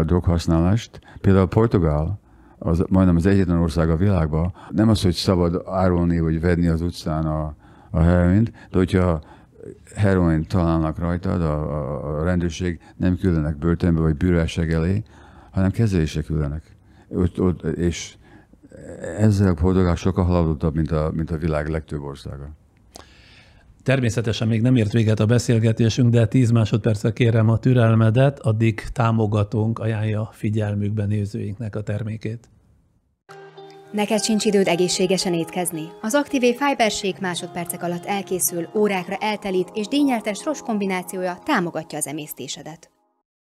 droghasználást. Például Portugál, majdnem az egyetlen ország a világban, nem az, hogy szabad árulni vagy venni az utcán a heroint, de hogyha heroint találnak rajtad, a rendőrség nem küldenek börtönbe vagy bíróság elé, hanem kezelésre küldenek. És ezzel Portugál sokkal haladottabb, mint a világ legtöbb országa. Természetesen még nem ért véget a beszélgetésünk, de 10 másodpercre kérem a türelmedet, addig támogatónk ajánlja figyelmükbe nézőinknek a termékét. Neked sincs időd egészségesen étkezni? Az Activé Fibershake másodpercek alatt elkészül, órákra eltelít és díjnyertes rost kombinációja támogatja az emésztésedet.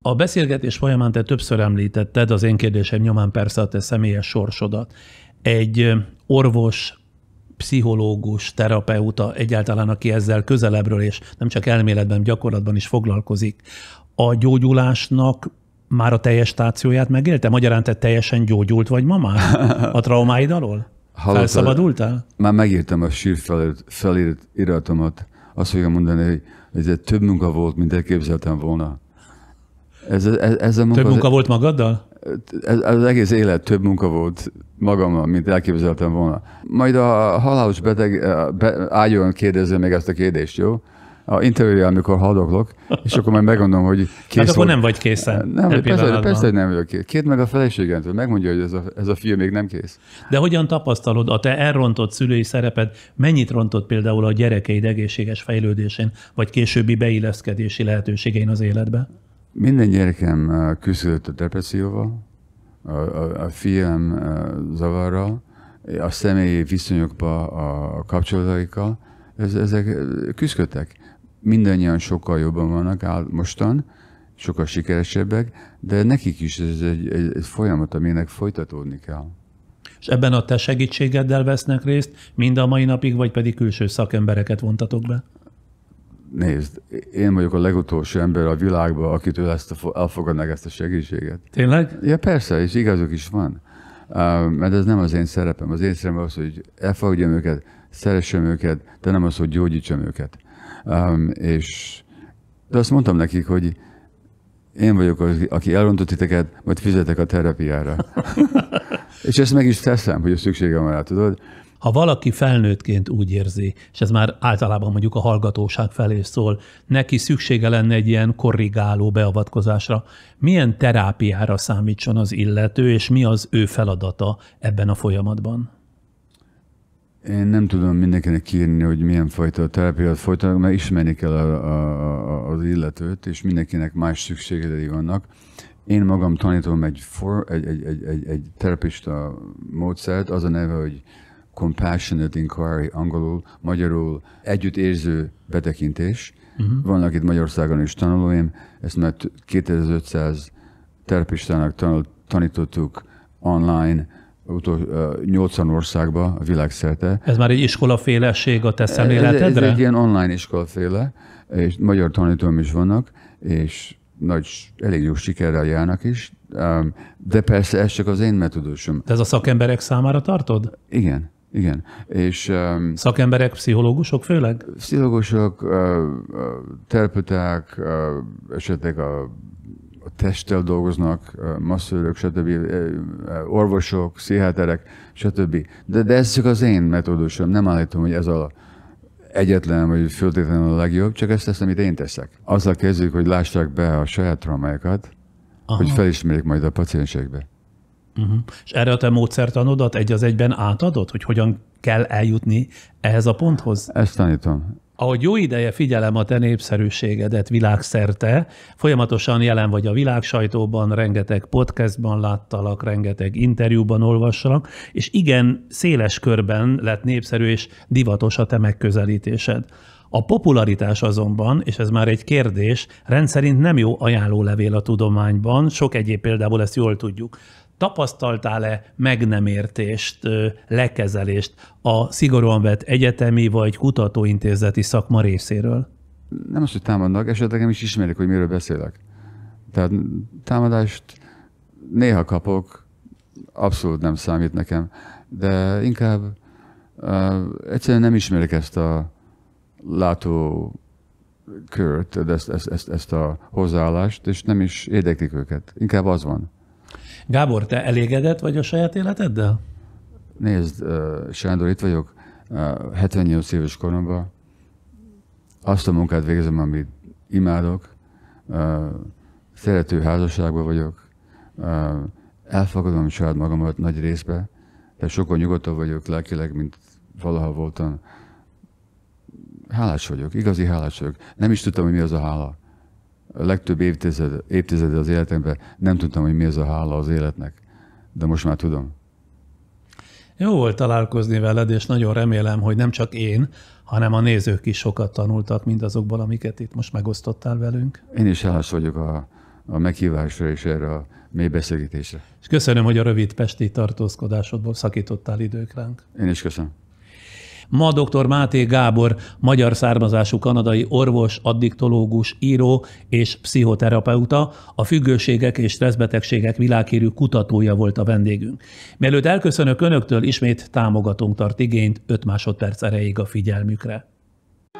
A beszélgetés folyamán te többször említetted, az én kérdésem nyomán persze a te személyes sorsodat. Egy orvos, pszichológus, terapeuta, egyáltalán aki ezzel közelebbről és nem csak elméletben, gyakorlatban is foglalkozik, a gyógyulásnak már a teljes stációját megélte? Magyarán te teljesen gyógyult vagy ma már a traumáid alól? Felszabadultál? Már megírtam a sír feliratomat. Azt fogja mondani, hogy ez több munka volt, mint elképzeltem volna. Ez a munka, több munka volt magaddal? Az egész élet több munka volt magammal, mint elképzeltem volna. Majd a halálos beteg ágyon kérdezze meg ezt a kérdést, jó? A interjúja, amikor haldoklok, és akkor majd megmondom, hogy kész. Hát akkor nem vagy készen. Nem, persze, hogy nem vagyok kész. Két meg a feleségentől megmondja, hogy ez a fiú még nem kész. De hogyan tapasztalod, a te elrontott szülői szereped mennyit rontott például a gyerekeid egészséges fejlődésén, vagy későbbi beilleszkedési lehetőségein az életbe? Minden gyerekem küzdött a depresszióval, a fiam zavarral, a személyi viszonyokba, a kapcsolataikkal, ezek küzdöttek. mindannyian sokkal jobban vannak mostan, sokkal sikeresebbek, de nekik is ez egy folyamat, aminek folytatódni kell. És ebben a te segítségeddel vesznek részt mind a mai napig, vagy pedig külső szakembereket vontatok be? Nézd, én vagyok a legutolsó ember a világban, akitől elfogadnak ezt a segítséget. Tényleg? Ja, persze, és igazuk is van. Mert ez nem az én szerepem. Az én szerepem az, hogy elfogadjam őket, szeressem őket, de nem az, hogy gyógyítsam őket. De azt mondtam nekik, hogy én vagyok az, aki elrontott titeket, majd fizetek a terápiára. És ezt meg is teszem, hogy a szükségem van rá, tudod? Ha valaki felnőttként úgy érzi, és ez már általában mondjuk a hallgatóság felé szól, neki szüksége lenne egy ilyen korrigáló beavatkozásra, milyen terápiára számítson az illető, és mi az ő feladata ebben a folyamatban? Én nem tudom mindenkinek kiírni, hogy milyen fajta terápiát folytatnak, mert ismerni kell az illetőt, és mindenkinek más szükségei vannak. Én magam tanítom egy terapista módszert, az a neve, hogy Compassionate Inquiry angolul, magyarul együttérző betekintés. Vannak itt Magyarországon is tanulóim, ezt már 2500 terapistának tanítottuk online, 80 országban, a világszerte. Ez már egy iskolaféleség a te szemléletedre? Ez egy ilyen online iskolaféle, és magyar tanítóim is vannak, és elég jó sikerrel járnak is, de persze ez csak az én metódusom. Te ez a szakemberek számára tartod? Igen. És, szakemberek, pszichológusok főleg? Pszichológusok, terapeuták, esetleg a testtel dolgoznak, masszőrök, stb., orvosok, pszichiáterek, stb. De ez csak az én metódusom. Nem állítom, hogy ez az egyetlen, vagy föltétlenül a legjobb, csak ezt teszem, amit én teszek. Azzal kezdjük, hogy lássák be a saját traumájukat, hogy felismerik majd a paciensekbe. És erre a te módszertanodat egy az egyben átadod, hogy hogyan kell eljutni ehhez a ponthoz? Ezt tanítom. Ahogy jó ideje figyelem a te népszerűségedet világszerte, folyamatosan jelen vagy a világsajtóban, rengeteg podcastban láttalak, rengeteg interjúban olvassalak, és igen, széles körben lett népszerű és divatos a te megközelítésed. A popularitás azonban, és ez már egy kérdés, rendszerint nem jó ajánlólevél a tudományban, sok egyéb például ezt jól tudjuk. Tapasztaltál-e meg nem értést, lekezelést a szigorúan vett egyetemi vagy kutatóintézeti szakma részéről? Nem az, hogy támadnak, esetleg nem is ismerik, hogy miről beszélek. Tehát támadást néha kapok, abszolút nem számít nekem, de inkább egyszerűen nem ismerik ezt a látókört, ezt a hozzáállást, és nem is érdeklik őket. Inkább az van. Gábor, te elégedett vagy a saját életeddel? Nézd, Sándor, itt vagyok, 78 éves koromban. Azt a munkát végezem, amit imádok. Szerető házasságban vagyok. Elfogadom saját magamat nagy részbe, de sokkal nyugodtabb vagyok lelkileg, mint valaha voltam. Hálás vagyok, igazi hálás vagyok. Nem is tudtam, hogy mi az a hála. A legtöbb évtized az életemben nem tudtam, hogy mi az a hála az életnek, de most már tudom. Jó volt találkozni veled, és nagyon remélem, hogy nem csak én, hanem a nézők is sokat tanultak mindazokból, amiket itt most megosztottál velünk. Én is hálás vagyok a meghívásra és erre a mély beszélgetésre. És köszönöm, hogy a rövid pesti tartózkodásodból szakítottál idők ránk. Én is köszönöm. Ma dr. Máté Gábor, magyar származású kanadai orvos, addiktológus, író és pszichoterapeuta, a függőségek és stresszbetegségek világhírű kutatója volt a vendégünk. Mielőtt elköszönök önöktől, ismét támogatónk tart igényt 5 másodperc erejéig a figyelmükre.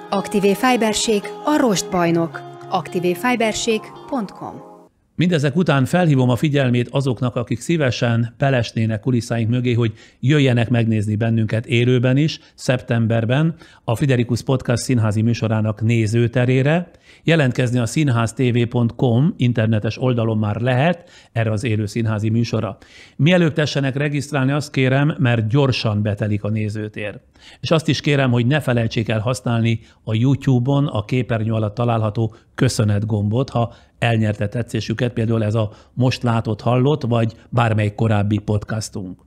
Activé Fiberség a rostbajnok. activefiberség.com. Mindezek után felhívom a figyelmét azoknak, akik szívesen belesnének kulisszáink mögé, hogy jöjjenek megnézni bennünket élőben is, szeptemberben a Friderikus Podcast színházi műsorának nézőterére. Jelentkezni a színháztv.com internetes oldalon már lehet erre az élő színházi műsorra. Mielőbb tessenek regisztrálni, azt kérem, mert gyorsan betelik a nézőtér. És azt is kérem, hogy ne felejtsék el használni a YouTube-on a képernyő alatt található köszönet gombot, ha elnyerte tetszésüket, például ez a most látott, hallott, vagy bármelyik korábbi podcastunk.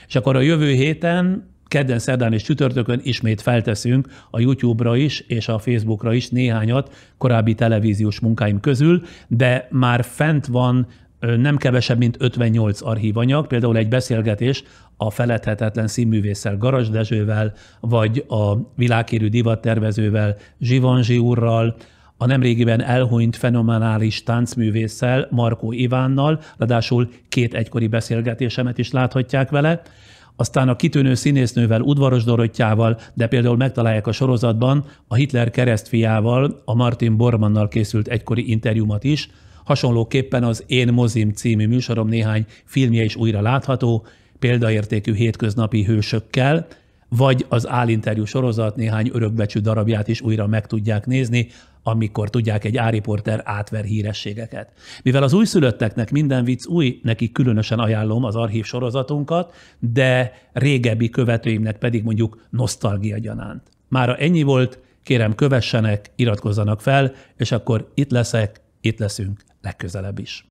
És akkor a jövő héten kedden, szerdán és csütörtökön ismét felteszünk a YouTube-ra is és a Facebookra is néhányat korábbi televíziós munkáim közül, de már fent van nem kevesebb, mint 58 archívanyag, például egy beszélgetés a feledhetetlen színművésszel, Garas Dezsővel, vagy a világhírű divattervezővel, Givenchy úrral, a nemrégiben elhunyt fenomenális táncművésszel, Markó Ivánnal, ráadásul 2 egykori beszélgetésemet is láthatják vele, aztán a kitűnő színésznővel, Udvaros Dorottyával, de például megtalálják a sorozatban a Hitler keresztfiával, a Martin Bormannnal készült egykori interjúmat is. Hasonlóképpen az Én mozim című műsorom néhány filmje is újra látható, példaértékű hétköznapi hősökkel, vagy az Álinterjú sorozat néhány örökbecsű darabját is újra meg tudják nézni, amikor tudják, egy áriporter átver hírességeket. Mivel az újszülötteknek minden vicc új, nekik különösen ajánlom az archív sorozatunkat, de régebbi követőimnek pedig mondjuk nosztalgia gyanánt. Mára ennyi volt, kérem kövessenek, iratkozzanak fel, és akkor itt leszek, itt leszünk legközelebb is.